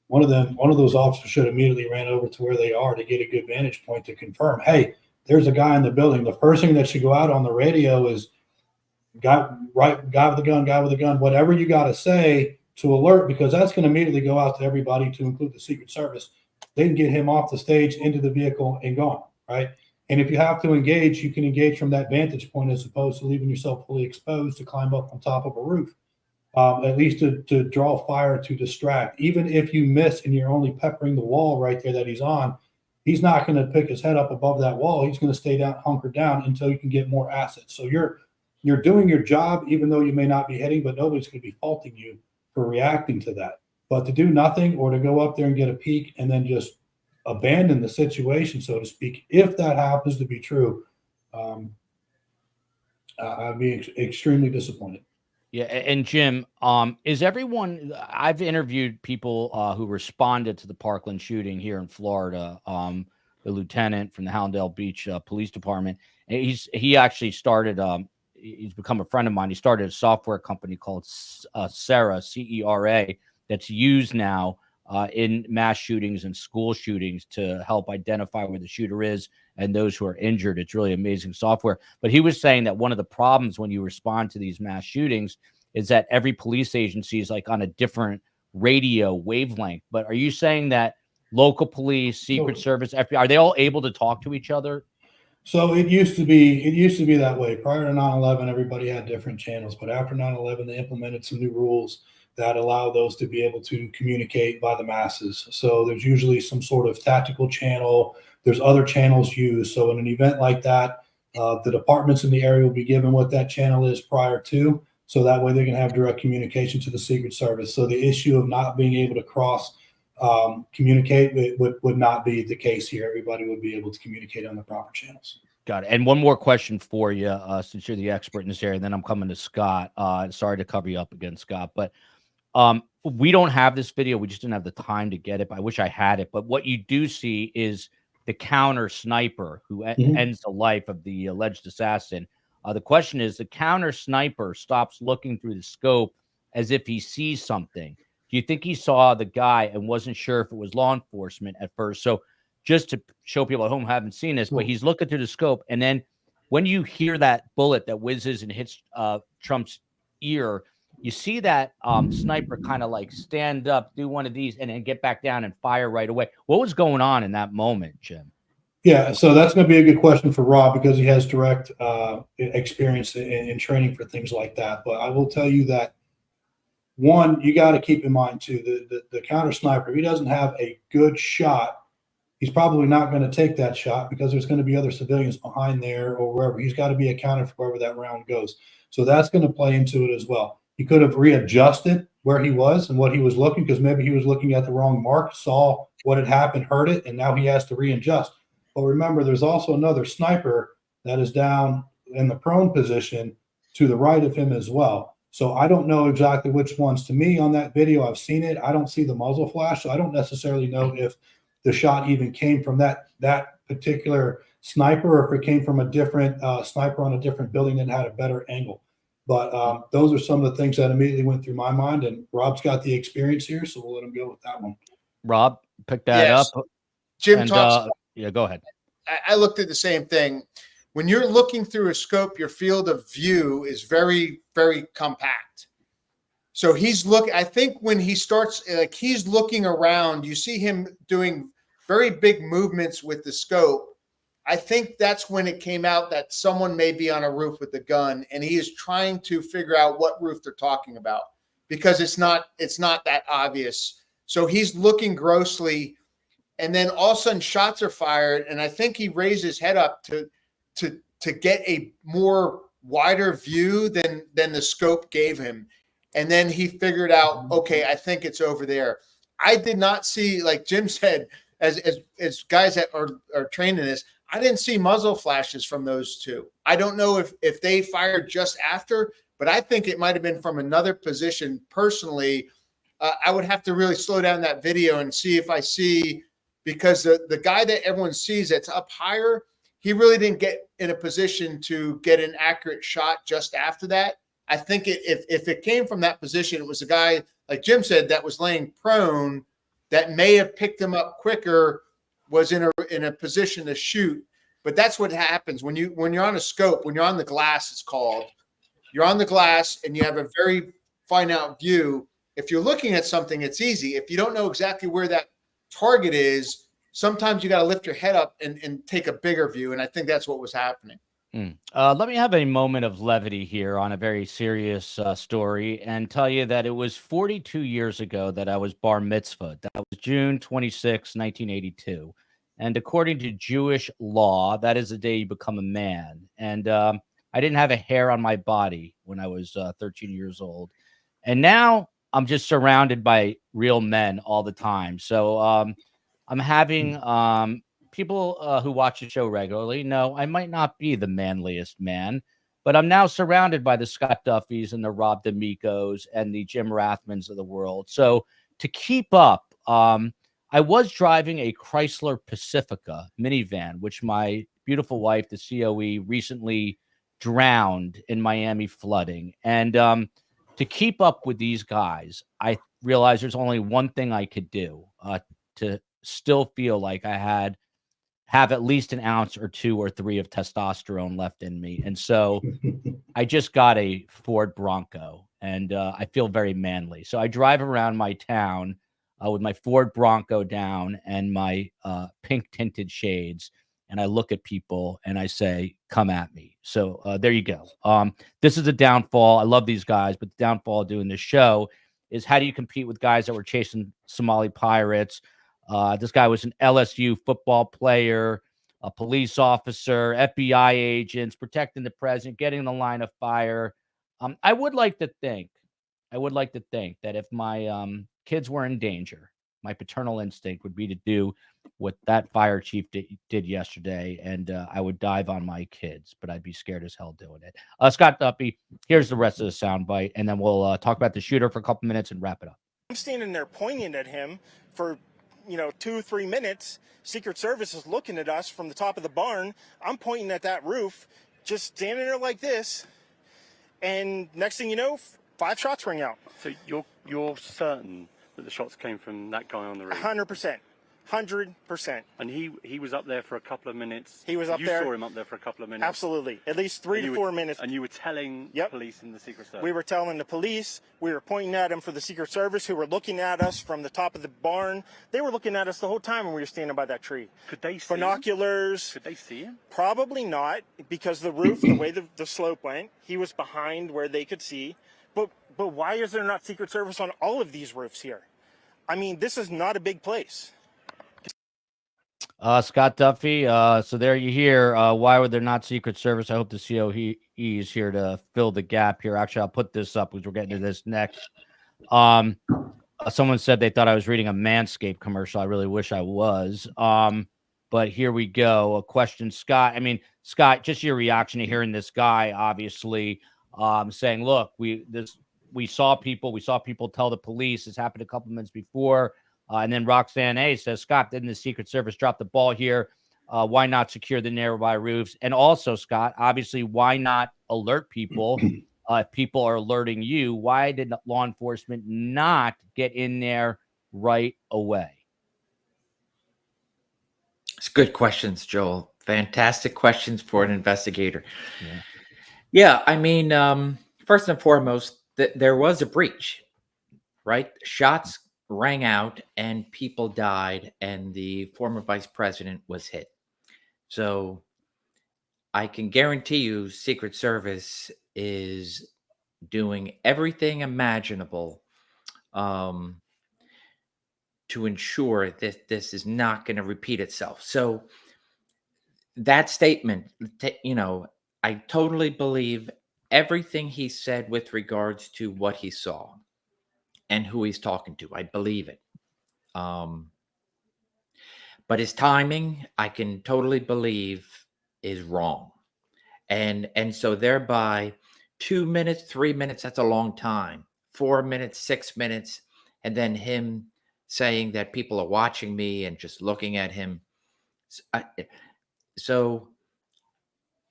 one of those officers should immediately ran over to where they are to get a good vantage point to confirm, hey, there's a guy in the building. The first thing that should go out on the radio is guy with a gun, whatever you got to say to alert, because that's going to immediately go out to everybody, to include the Secret Service. They can get him off the stage, into the vehicle, and gone, right? And if you have to engage, you can engage from that vantage point as opposed to leaving yourself fully exposed to climb up on top of a roof, at least to draw fire, to distract. Even if you miss and you're only peppering the wall right there that he's on, he's not going to pick his head up above that wall. He's going to stay down, hunkered down until you can get more assets. So you're doing your job, even though you may not be hitting, but nobody's going to be faulting you for reacting to that. But to do nothing, or to go up there and get a peek and then just abandon the situation, so to speak, if that happens to be true, I'd be extremely disappointed. Yeah. And Jim, is everyone, I've interviewed people who responded to the Parkland shooting here in Florida, the lieutenant from the Hallandale Beach Police Department. And he actually started, he's become a friend of mine. He started a software company called Cera, CERA, that's used now in mass shootings and school shootings to help identify where the shooter is and those who are injured. It's really amazing software. But he was saying that one of the problems when you respond to these mass shootings is that every police agency is like on a different radio wavelength. But are you saying that local police, Secret Service, FBI, are they all able to talk to each other? So it used to be that way. Prior to 9/11, everybody had different channels, but after 9/11, they implemented some new rules that allow those to be able to communicate by the masses. So there's usually some sort of tactical channel. There's other channels used. So in an event like that, the departments in the area will be given what that channel is prior to, so that way they can have direct communication to the Secret Service. So the issue of not being able to cross communicate would not be the case here. Everybody would be able to communicate on the proper channels. Got it. And one more question for you, since you're the expert in this area, and then I'm coming to Scott. Sorry to cover you up again, Scott, but we don't have this video. We just didn't have the time to get it. I wish I had it. But what you do see is the counter sniper who ends the life of the alleged assassin. The question is, the counter sniper stops looking through the scope as if he sees something. Do you think he saw the guy and wasn't sure if it was law enforcement at first? So just to show people at home who haven't seen this, but he's looking through the scope. And then when you hear that bullet that whizzes and hits Trump's ear, you see that sniper kind of like stand up, do one of these, and then get back down and fire right away. What was going on in that moment, Jim? Yeah, so that's going to be a good question for Rob, because he has direct experience in training for things like that. But I will tell you that, one, you got to keep in mind too, the counter sniper, if he doesn't have a good shot, he's probably not going to take that shot, because there's going to be other civilians behind there or wherever. He's got to be accounted for wherever that round goes. So that's going to play into it as well. He could have readjusted where he was and what he was looking, because maybe he was looking at the wrong mark, saw what had happened, heard it, and now he has to readjust. But remember, there's also another sniper that is down in the prone position to the right of him as well. So I don't know exactly which ones. To me, on that video, I've seen it. I don't see the muzzle flash, so I don't necessarily know if the shot even came from that particular sniper, or if it came from a different sniper on a different building and had a better angle. But those are some of the things that immediately went through my mind. And Rob's got the experience here, so we'll let him go with that one. Rob, pick that Yes. up. Jim And, talks. yeah, go ahead. I looked at the same thing. When you're looking through a scope, your field of view is very, very compact. So I think when he starts, like he's looking around, you see him doing very big movements with the scope. I think that's when it came out that someone may be on a roof with a gun, and he is trying to figure out what roof they're talking about, because it's not that obvious. So he's looking grossly, and then all of a sudden shots are fired, and I think he raised his head up to get a more wider view than the scope gave him. And then he figured out, okay, I think it's over there. I did not see, like Jim said, as guys that are trained in this, I didn't see muzzle flashes from those two. I don't know if they fired just after, but I think it might have been from another position. Personally, I would have to really slow down that video and see if I see, because the guy that everyone sees that's up higher, he really didn't get in a position to get an accurate shot just after that. I think if it came from that position, it was a guy, like Jim said, that was laying prone that may have picked him up quicker, was in a position to shoot. But that's what happens when you're on a scope, when you're on the glass, it's called. You're on the glass and you have a very fine out view. If you're looking at something, it's easy. If you don't know exactly where that target is, sometimes you got to lift your head up and take a bigger view. And I think that's what was happening. Let me have a moment of levity here on a very serious story and tell you that it was 42 years ago that I was bar mitzvahed. That was June 26, 1982. And according to Jewish law, that is the day you become a man. And I didn't have a hair on my body when I was 13 years old. And now I'm just surrounded by real men all the time. So I'm having people who watch the show regularly know I might not be the manliest man, but I'm now surrounded by the Scott Duffys and the Rob D'Amicos and the Jim Rathmans of the world. So to keep up, I was driving a Chrysler Pacifica minivan, which my beautiful wife, the COE, recently drowned in Miami flooding. And to keep up with these guys, I realized there's only one thing I could do to still feel like I have at least an ounce or 2 or 3 of testosterone left in me. And so I just got a Ford Bronco, and I feel very manly. So I drive around my town with my Ford Bronco down and my pink tinted shades. And I look at people and I say, come at me. So there you go. This is a downfall. I love these guys, but the downfall of doing this show is, how do you compete with guys that were chasing Somali pirates? This guy was an LSU football player, a police officer, FBI agents, protecting the president, getting in the line of fire. I would like to think that if my kids were in danger, my paternal instinct would be to do what that fire chief did yesterday, and I would dive on my kids, but I'd be scared as hell doing it. Scott Duffy, here's the rest of the soundbite, and then we'll talk about the shooter for a couple minutes and wrap it up. I'm standing there pointing at him for 2-3 minutes. Secret Service is looking at us from the top of the barn. I'm pointing at that roof, just standing there like this. And next thing you know, 5 shots ring out. So you're certain that the shots came from that guy on the roof? 100%. 100%. And he was up there for a couple of minutes. He was up there. You saw him up there for a couple of minutes. Absolutely. At least 3 to 4 minutes. And you were telling the police and the Secret Service? We were telling the police. We were pointing at him for the Secret Service, who were looking at us from the top of the barn. They were looking at us the whole time when we were standing by that tree. Could they see binoculars? Could they see him? Probably not, because the roof, the way the slope went, he was behind where they could see. But why is there not Secret Service on all of these roofs here? I mean, this is not a big place. Scott Duffy, so there you hear, why were there not Secret Service? I hope the COE is here to fill the gap here. Actually, I'll put this up because we're getting to this next. Someone said they thought I was reading a Manscaped commercial. I really wish I was. But here we go. A question, Scott. I mean, Scott, just your reaction to hearing this guy, obviously, saying, "Look, we saw people tell the police. This happened a couple minutes before." And then Roxanne A says, "Scott, didn't the Secret Service drop the ball here? Why not secure the nearby roofs? And also, Scott, obviously, why not alert people? If people are alerting you, why did law enforcement not get in there right away?" It's good questions, Joel. Fantastic questions for an investigator. Yeah. Yeah, I mean, first and foremost, there was a breach, right? Shots rang out and people died, and the former vice president was hit. So I can guarantee you, Secret Service is doing everything imaginable to ensure that this is not going to repeat itself. So that statement, I totally believe everything he said with regards to what he saw and who he's talking to. I believe it. But his timing, I can totally believe, is wrong. And so thereby 2 minutes, 3 minutes, that's a long time. 4 minutes, 6 minutes, and then him saying that people are watching me and just looking at him. So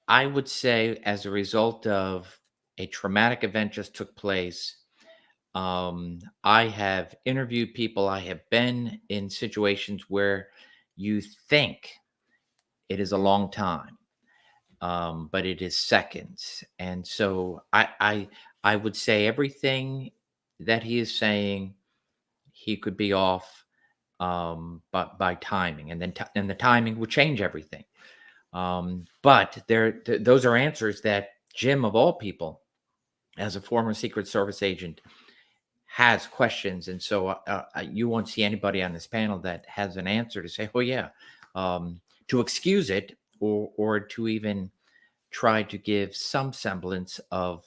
I would say, as a result of a traumatic event just took place, I have interviewed people. I have been in situations where you think it is a long time, but it is seconds. And so I would say everything that he is saying, he could be off, but by timing, and then and the timing would change everything. But those are answers that Jim, of all people, as a former Secret Service agent, has questions. And so you won't see anybody on this panel that has an answer to say, "Oh yeah," to excuse it, or to even try to give some semblance of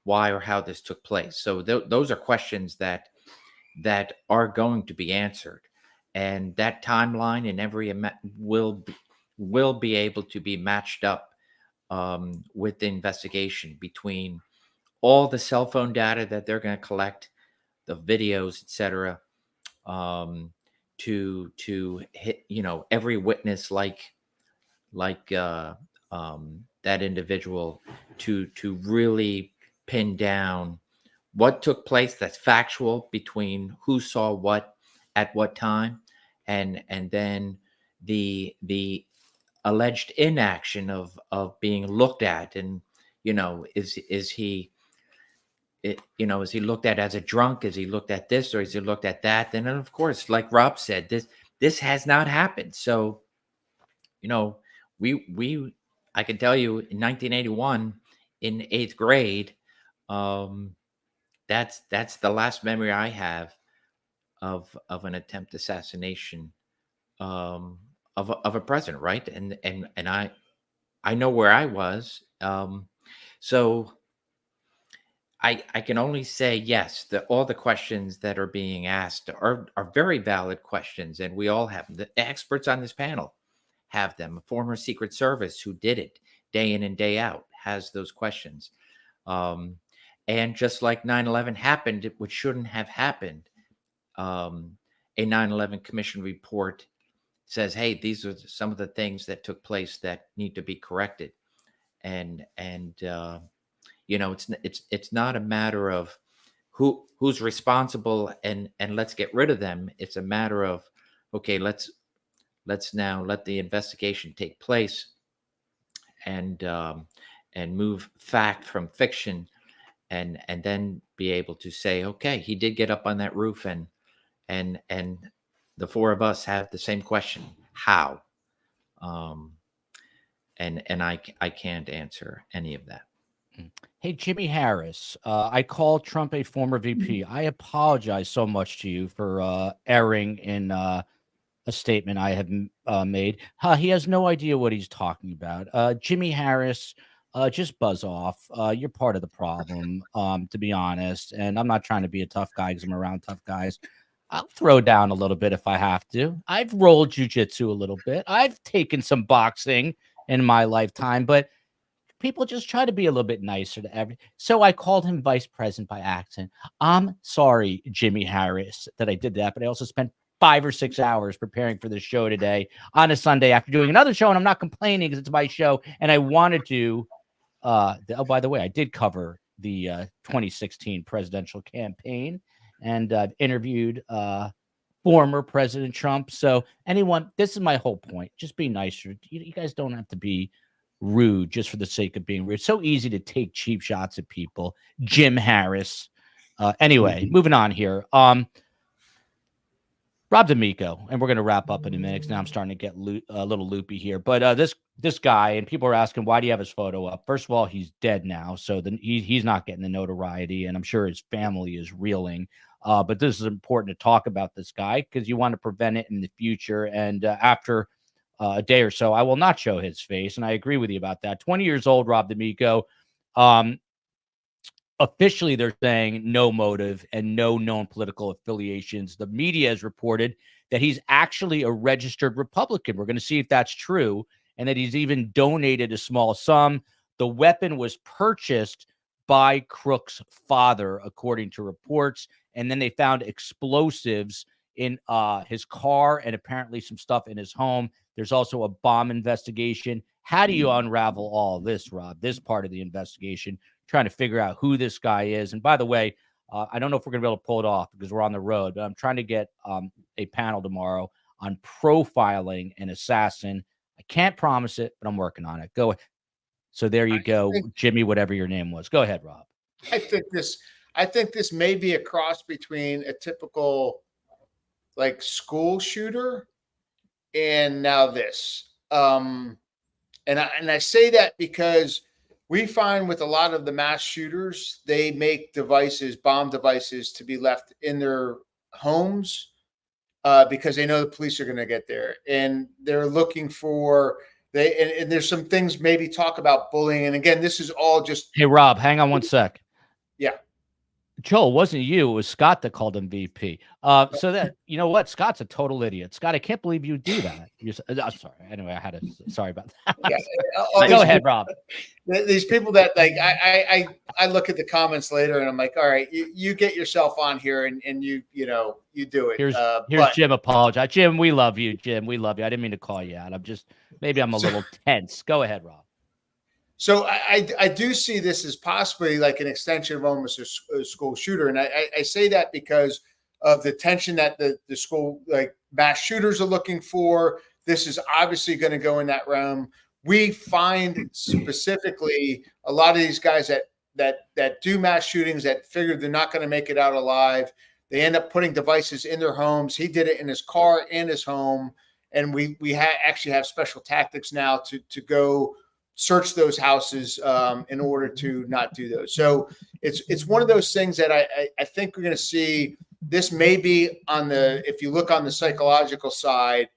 why or how this took place. So those are questions that are going to be answered, and that timeline and every will be able to be matched up with the investigation, between all the cell phone data that they're going to collect, the videos, etc., to hit, every witness, like that individual, to really pin down what took place that's factual, between who saw what at what time, and then the alleged inaction of being looked at. And is he is he looked at as a drunk? Is he looked at this, or is he looked at that? And then, of course, like Rob said, this has not happened. So we I can tell you, in 1981, in 8th grade, that's the last memory I have of an attempt assassination of a president, right? And I know where I was. So I can only say yes, that all the questions that are being asked are very valid questions, and we all have them. The experts on this panel have them. A former Secret Service who did it day in and day out has those questions. And just like 9/11 happened, which shouldn't have happened, a 9/11 Commission report says, "Hey, these are some of the things that took place that need to be corrected." And it's not a matter of who's responsible and let's get rid of them. It's a matter of, okay, let's now let the investigation take place, and move fact from fiction, and then be able to say, okay, he did get up on that roof, and the four of us have the same question: how? And I can't answer any of that. Hey, Jimmy Harris, I called Trump a former VP. I apologize so much to you for erring in a statement I have made. He has no idea what he's talking about. Jimmy Harris, just buzz off. You're part of the problem, to be honest. And I'm not trying to be a tough guy because I'm around tough guys. I'll throw down a little bit if I have to. I've rolled jujitsu a little bit. I've taken some boxing in my lifetime, but people just try to be a little bit nicer to every. So I called him vice president by accident. I'm sorry, Jimmy Harris, that I did that, but I also spent 5 or 6 hours preparing for this show today on a Sunday after doing another show, and I'm not complaining because it's my show, and I wanted to. Oh, by the way, I did cover the 2016 presidential campaign and interviewed former President Trump. So this is my whole point. Just be nicer. You guys don't have to be rude just for the sake of being rude. It's so easy to take cheap shots at people. Jim Harris. Anyway, moving on here. Rob D'Amico, and we're going to wrap up in a minute because now I'm starting to get a little loopy here. But this guy, and people are asking, why do you have his photo up? First of all, he's dead now, so then he's not getting the notoriety, and I'm sure his family is reeling. But this is important to talk about this guy because you want to prevent it in the future. And after a day or so, I will not show his face, and I agree with you about that. 20 years old, Rob D'Amico. Officially, they're saying no motive and no known political affiliations. The media has reported that he's actually a registered Republican. We're going to see if that's true, and that he's even donated a small sum. The weapon was purchased by Crook's father, according to reports, and then they found explosives in his car and apparently some stuff in his home. There's also a bomb investigation. How do you unravel all this, Rob? This part of the investigation, trying to figure out who this guy is. And by the way, I don't know if we're going to be able to pull it off because we're on the road, but I'm trying to get a panel tomorrow on profiling an assassin. I can't promise it, but I'm working on it. Go ahead. So there you go, Jimmy, whatever your name was. Go ahead, Rob. I think this may be a cross between a typical like school shooter and now this. And I say that because we find with a lot of the mass shooters, they make bomb devices to be left in their homes because they know the police are going to get there, and they're looking for and there's some things, maybe talk about bullying. And again, this is all just. Hey, Rob, hang on one sec. Yeah. Joel, it wasn't you. It was Scott that called him VP. So that, you know what? Scott's a total idiot. Scott, I can't believe you do that. Sorry. Anyway, sorry about that. Yeah. Go ahead, Rob. These people that like, I look at the comments later and I'm like, all right, you get yourself on here and you do it. Here's Jim apologize. Jim, we love you. Jim, we love you. I didn't mean to call you out. Maybe I'm a little tense. Go ahead, Rob. So I do see this as possibly like an extension of almost a school shooter. And I say that because of the tension that the school, like mass shooters are looking for. This is obviously going to go in that realm. We find specifically a lot of these guys that do mass shootings that figure they're not going to make it out alive. They end up putting devices in their homes. He did it in his car and his home. And we actually have special tactics now to go search those houses in order to not do those. So it's one of those things that I think we're going to see. This may be if you look on the psychological side,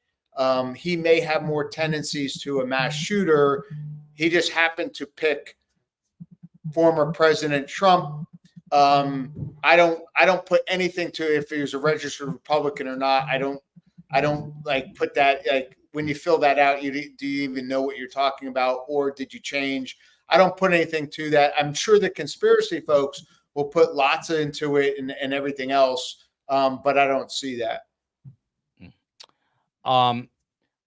he may have more tendencies to a mass shooter. He just happened to pick former President Trump. I don't put anything to if he was a registered Republican or not. I don't like put that, like when you fill that out, do you even know what you're talking about, or did you change? I don't put anything to that. I'm sure the conspiracy folks will put lots into it and everything else, but I don't see that.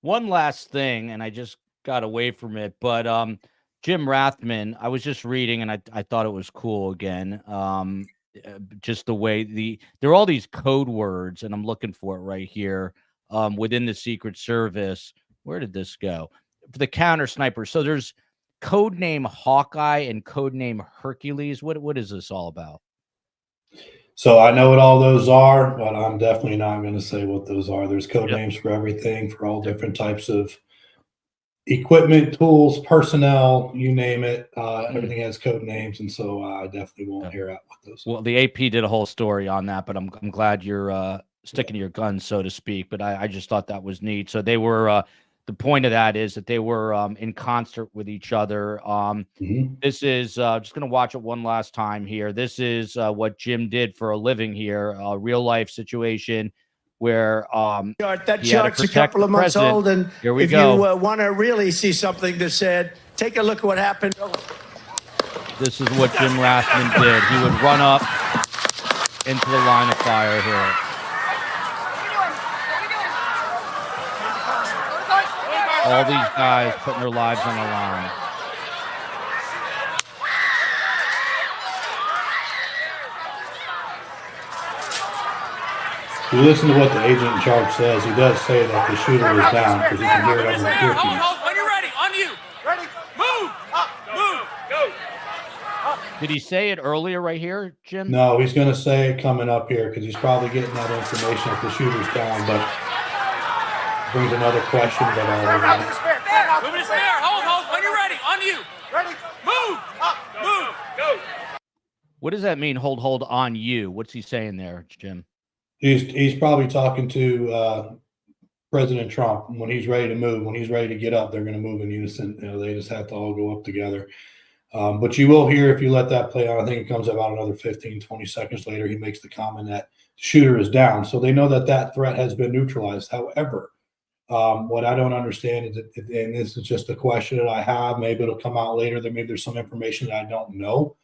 One last thing, and I just got away from it, but Jim Rathman, I was just reading, and I thought it was cool again. Just the way there are all these code words, and I'm looking for it right here. Within the Secret Service, where did this go? For the counter sniper. So there's codename Hawkeye and codename Hercules. What is this all about? So I know what all those are, but I'm definitely not going to say what those are. There's code names for everything, for all different types of equipment, tools, personnel, you name it. Everything has code names, and so I definitely won't hear out what those are. Well, the AP did a whole story on that, but I'm glad you're sticking to your guns, so to speak. But I just thought that was neat. So they were the point of that is that they were in concert with each other. This is just going to watch it one last time here. This is what Jim did for a living here, a real life situation. where That he had to chart's a protect couple the of months president. old, and Here we if go. you want to really see something that's said, take a look at what happened. This is what Jim Rathman did. He would run up into the line of fire here. All these guys putting their lives on the line. If you listen to what the agent in charge says, he does say that the shooter is down because you can hear it on the earpiece. Hold, when you're ready, on you. Ready? Move. Up. Move. Go. Did he say it earlier right here, Jim? No, he's going to say it coming up here because he's probably getting that information if the shooter's down, but brings another question. But Move to spare. Hold, when you're ready, on you. Ready? Move. Up. Move. Go. What does that mean, hold on you? What's he saying there, Jim? He's probably talking to President Trump. When he's ready to move, when he's ready to get up, they're going to move in unison. You know, they just have to all go up together. But you will hear, if you let that play out, I think it comes about another 15, 20 seconds later, he makes the comment that the shooter is down. So they know that that threat has been neutralized. However, what I don't understand is that, and this is just a question that I have, maybe it'll come out later, maybe there's some information that I don't know.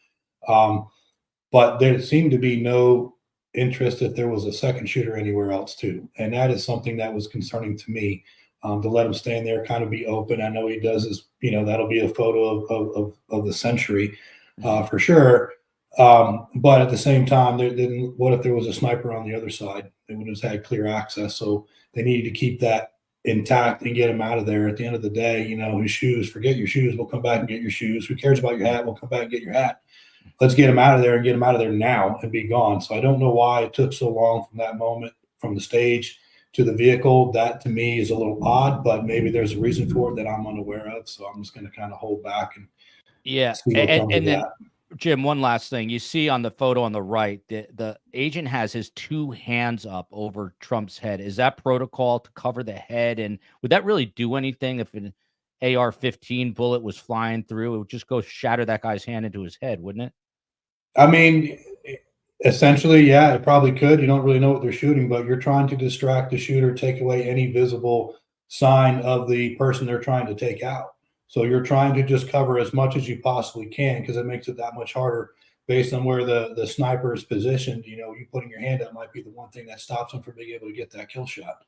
But there seemed to be no interest if there was a second shooter anywhere else too. And that is something that was concerning to me, to let him stand there, kind of be open. I know he does this, you know, that'll be a photo of the century for sure. But at the same time, what if there was a sniper on the other side? They would have had clear access. So they needed to keep that intact and get him out of there. At the end of the day, you know, his shoes, forget your shoes, we'll come back and get your shoes. Who cares about your hat? We'll come back and get your hat. Let's get him out of there and get him out of there now and be gone. So I don't know why it took so long from that moment, from the stage to the vehicle. That to me is a little odd, but maybe there's a reason for it that I'm unaware of. So I'm just going to kind of hold back and see what comes of then that. Jim, one last thing. You see on the photo on the right, the agent has his two hands up over Trump's head. Is that protocol to cover the head? And would that really do anything if an AR-15 bullet was flying through? It would just go shatter that guy's hand into his head, wouldn't it? I mean, essentially, yeah, it probably could. You don't really know what they're shooting, but you're trying to distract the shooter, take away any visible sign of the person they're trying to take out. So you're trying to just cover as much as you possibly can, because it makes it that much harder based on where the sniper is positioned. You know, you putting your hand up might be the one thing that stops them from being able to get that kill shot.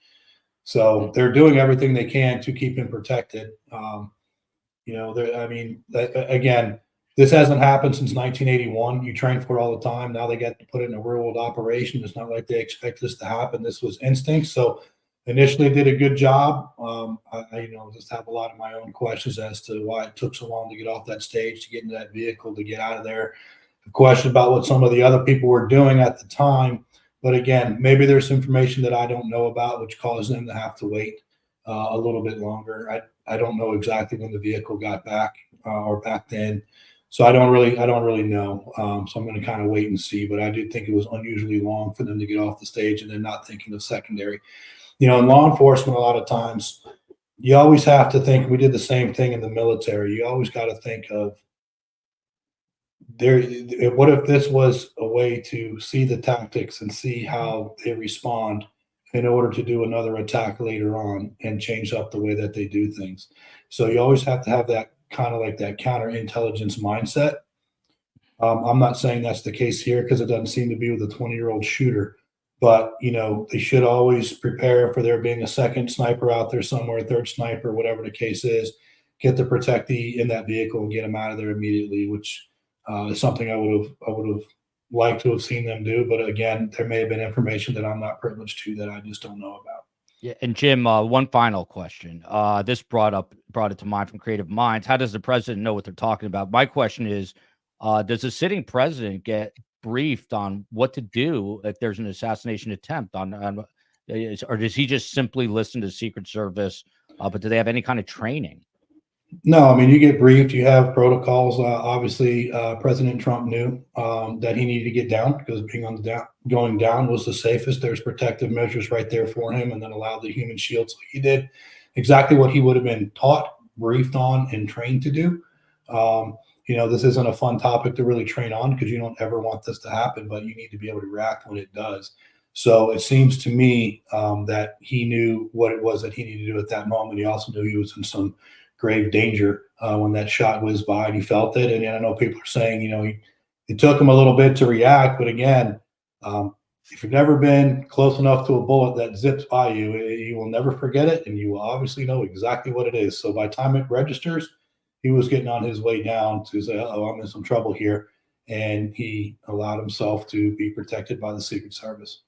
So they're doing everything they can to keep him protected. You know, I mean, again, this hasn't happened since 1981. You train for it all the time. Now they get to put it in a real world operation. It's not like they expect this to happen. This was instinct. So initially did a good job. I you know, just have a lot of my own questions as to why it took so long to get off that stage, to get into that vehicle, to get out of there. A question about what some of the other people were doing at the time. But again, maybe there's information that I don't know about, which caused them to have to wait a little bit longer. I don't know exactly when the vehicle got back or back then. So I don't really know. So I'm going to kind of wait and see. But I did think it was unusually long for them to get off the stage and then not thinking of secondary. You know, in law enforcement, a lot of times you always have to think. We did the same thing in the military. You always got to think of what if this was a way to see the tactics and see how they respond in order to do another attack later on and change up the way that they do things. So you always have to have that kind of like that counterintelligence mindset. I'm not saying that's the case here because it doesn't seem to be with a 20-year-old shooter, but you know, they should always prepare for there being a second sniper out there somewhere, a third sniper, whatever the case is, get the protectee in that vehicle and get them out of there immediately, which is something I would have liked to have seen them do. But again, there may have been information that I'm not privileged to that I just don't know about. Yeah, and Jim, one final question. This brought it to mind from Creative Minds. How does the president know what they're talking about? My question is, does the sitting president get briefed on what to do if there's an assassination attempt or does he just simply listen to Secret Service? But do they have any kind of training? No, I mean, you get briefed, you have protocols. Obviously, President Trump knew that he needed to get down because going down was the safest. There's protective measures right there for him, and then allowed the human shield. So he did exactly what he would have been taught, briefed on, and trained to do. You know, this isn't a fun topic to really train on because you don't ever want this to happen, but you need to be able to react when it does. So it seems to me that he knew what it was that he needed to do at that moment. He also knew he was in some grave danger when that shot whizzed by, and he felt it. And I know people are saying, it took him a little bit to react, but again, if you've never been close enough to a bullet that zips by you, you will never forget it, and you will obviously know exactly what it is. So by the time it registers, he was getting on his way down to say, "Oh, I'm in some trouble here," and he allowed himself to be protected by the Secret Service.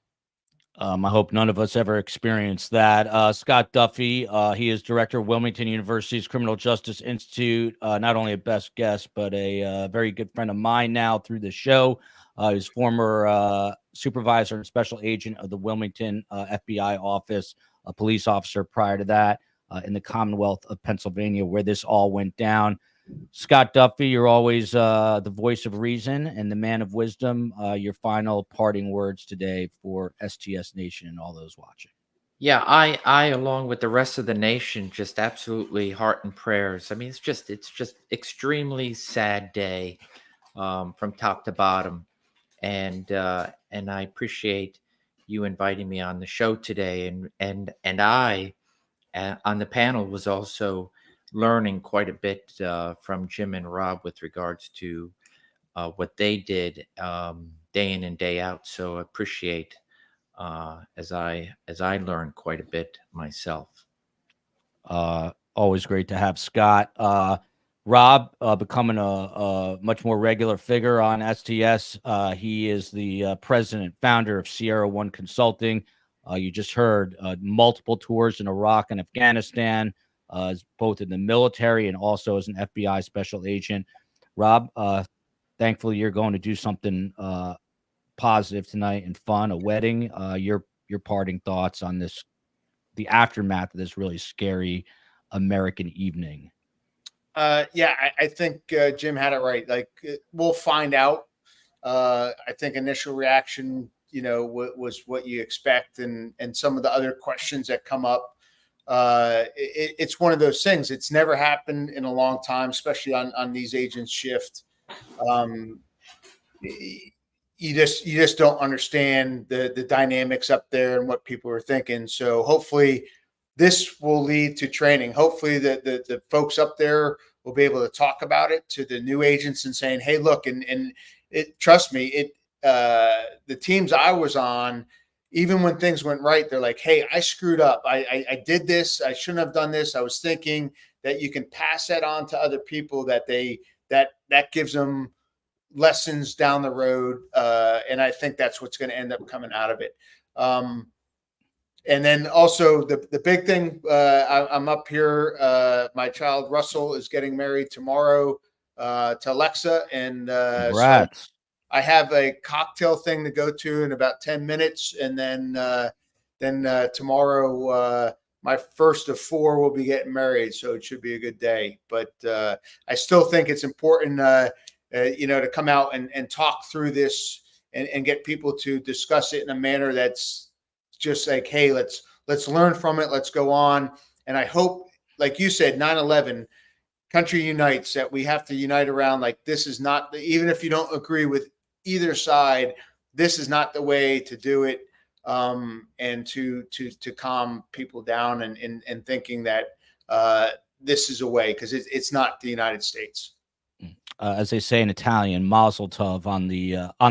I hope none of us ever experienced that. Scott Duffy, he is director of Wilmington University's Criminal Justice Institute, not only a best guest, but a very good friend of mine now through the show. He's former supervisor and special agent of the Wilmington FBI office, a police officer prior to that in the Commonwealth of Pennsylvania, where this all went down. Scott Duffy, you're always the voice of reason and the man of wisdom. Your final parting words today for STS Nation and all those watching. Yeah, I, along with the rest of the nation, just absolutely heart and prayers. I mean, it's just extremely sad day from top to bottom, and I appreciate you inviting me on the show today, and I on the panel was also learning quite a bit from Jim and Rob with regards to what they did day in and day out. So I appreciate as I learned quite a bit myself. Always great to have Scott. Rob becoming a much more regular figure on STS. He is the president, founder of Sierra One Consulting. You just heard multiple tours in Iraq and Afghanistan, both in the military and also as an FBI special agent. Rob, thankfully you're going to do something positive tonight and fun, a wedding. Your parting thoughts on this, the aftermath of this really scary American evening. Yeah, I think Jim had it right. Like, we'll find out. I think initial reaction, was what you expect, and some of the other questions that come up. It's one of those things. It's never happened in a long time, especially on these agents' shift. You just don't understand the dynamics up there and what people are thinking. So hopefully this will lead to training. Hopefully the folks up there will be able to talk about it to the new agents and saying, hey, look, and trust me, the teams I was on, even when things went right, they're like, hey, I screwed up. I did this. I shouldn't have done this. I was thinking that you can pass that on to other people, that that gives them lessons down the road. And I think that's what's going to end up coming out of it. And then also the big thing, I'm up here. My child Russell is getting married tomorrow to Alexa, and so I have a cocktail thing to go to in about 10 minutes, and then tomorrow my first of 4 will be getting married, so it should be a good day. But I still think it's important, to come out and talk through this and get people to discuss it in a manner that's just like, hey, let's learn from it. Let's go on. And I hope, like you said, 9/11, country unites, that we have to unite around, like, this is not, even if you don't agree with either side, this is not the way to do it. And to calm people down and thinking that this is a way, because it's not the United States. As they say in Italian, mazel tov on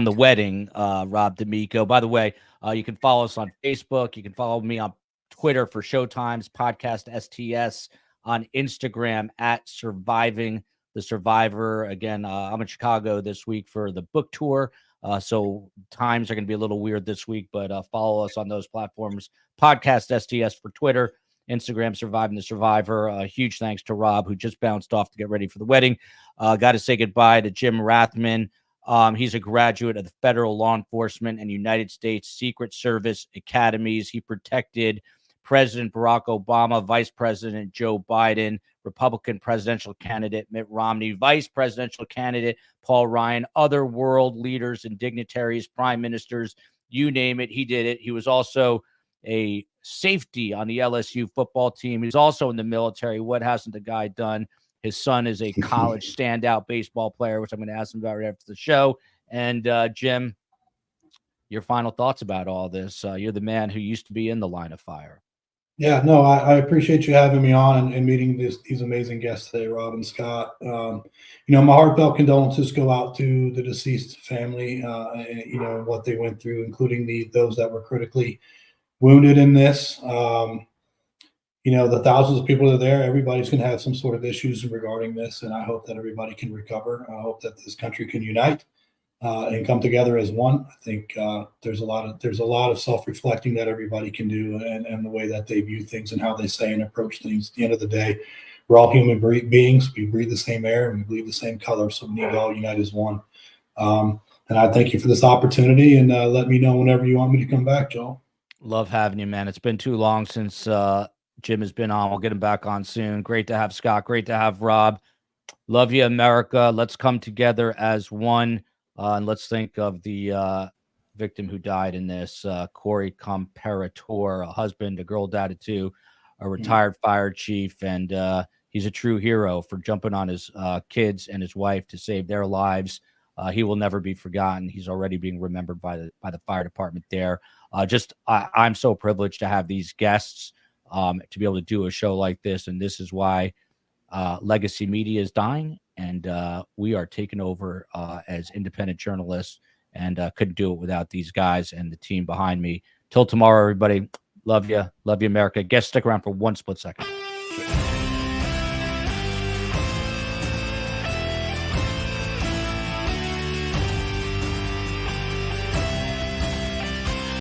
the wedding, Rob D'Amico. By the way, you can follow us on Facebook. You can follow me on Twitter for Showtime's podcast STS, on Instagram at Surviving the Survivor. Again, I'm in Chicago this week for the book tour, so times are going to be a little weird this week, but follow us on those platforms. Podcast STS for Twitter, Instagram, Surviving the Survivor. Huge thanks to Rob, who just bounced off to get ready for the wedding. Got to say goodbye to Jim Rathman. He's a graduate of the Federal Law Enforcement and United States Secret Service Academies. He protected President Barack Obama, Vice President Joe Biden, Republican presidential candidate Mitt Romney, Vice Presidential candidate Paul Ryan, other world leaders and dignitaries, prime ministers, you name it, he did it. He was also a safety on the LSU football team. He's also in the military. What hasn't the guy done? His son is a college standout baseball player, which I'm going to ask him about right after the show. And Jim, your final thoughts about all this. You're the man who used to be in the line of fire. Yeah, no, I appreciate you having me on and meeting these amazing guests today, Rob and Scott. My heartfelt condolences go out to the deceased family, and what they went through, including those that were critically wounded in this. The thousands of people that are there, everybody's going to have some sort of issues regarding this, and I hope that everybody can recover. I hope that this country can unite and come together as one. I think there's a lot of self-reflecting that everybody can do, and the way that they view things and how they say and approach things. At the end of the day, we're all human beings. We breathe the same air and we bleed the same color, so we need to all unite as one. And I thank you for this opportunity, and let me know whenever you want me to come back, Joel. Love having you, man. It's been too long since Jim has been on. We'll get him back on soon. Great to have Scott. Great to have Rob. Love you, America. Let's come together as one. And let's think of the victim who died in this, Corey Comparator, a husband, a girl dad of two, a retired fire chief. And he's a true hero for jumping on his kids and his wife to save their lives. He will never be forgotten. He's already being remembered by the fire department there. I'm so privileged to have these guests to be able to do a show like this. And this is why legacy media is dying, and we are taking over as independent journalists, and couldn't do it without these guys and the team behind me. Till tomorrow, everybody. Love you, America. Guess stick around for one split second.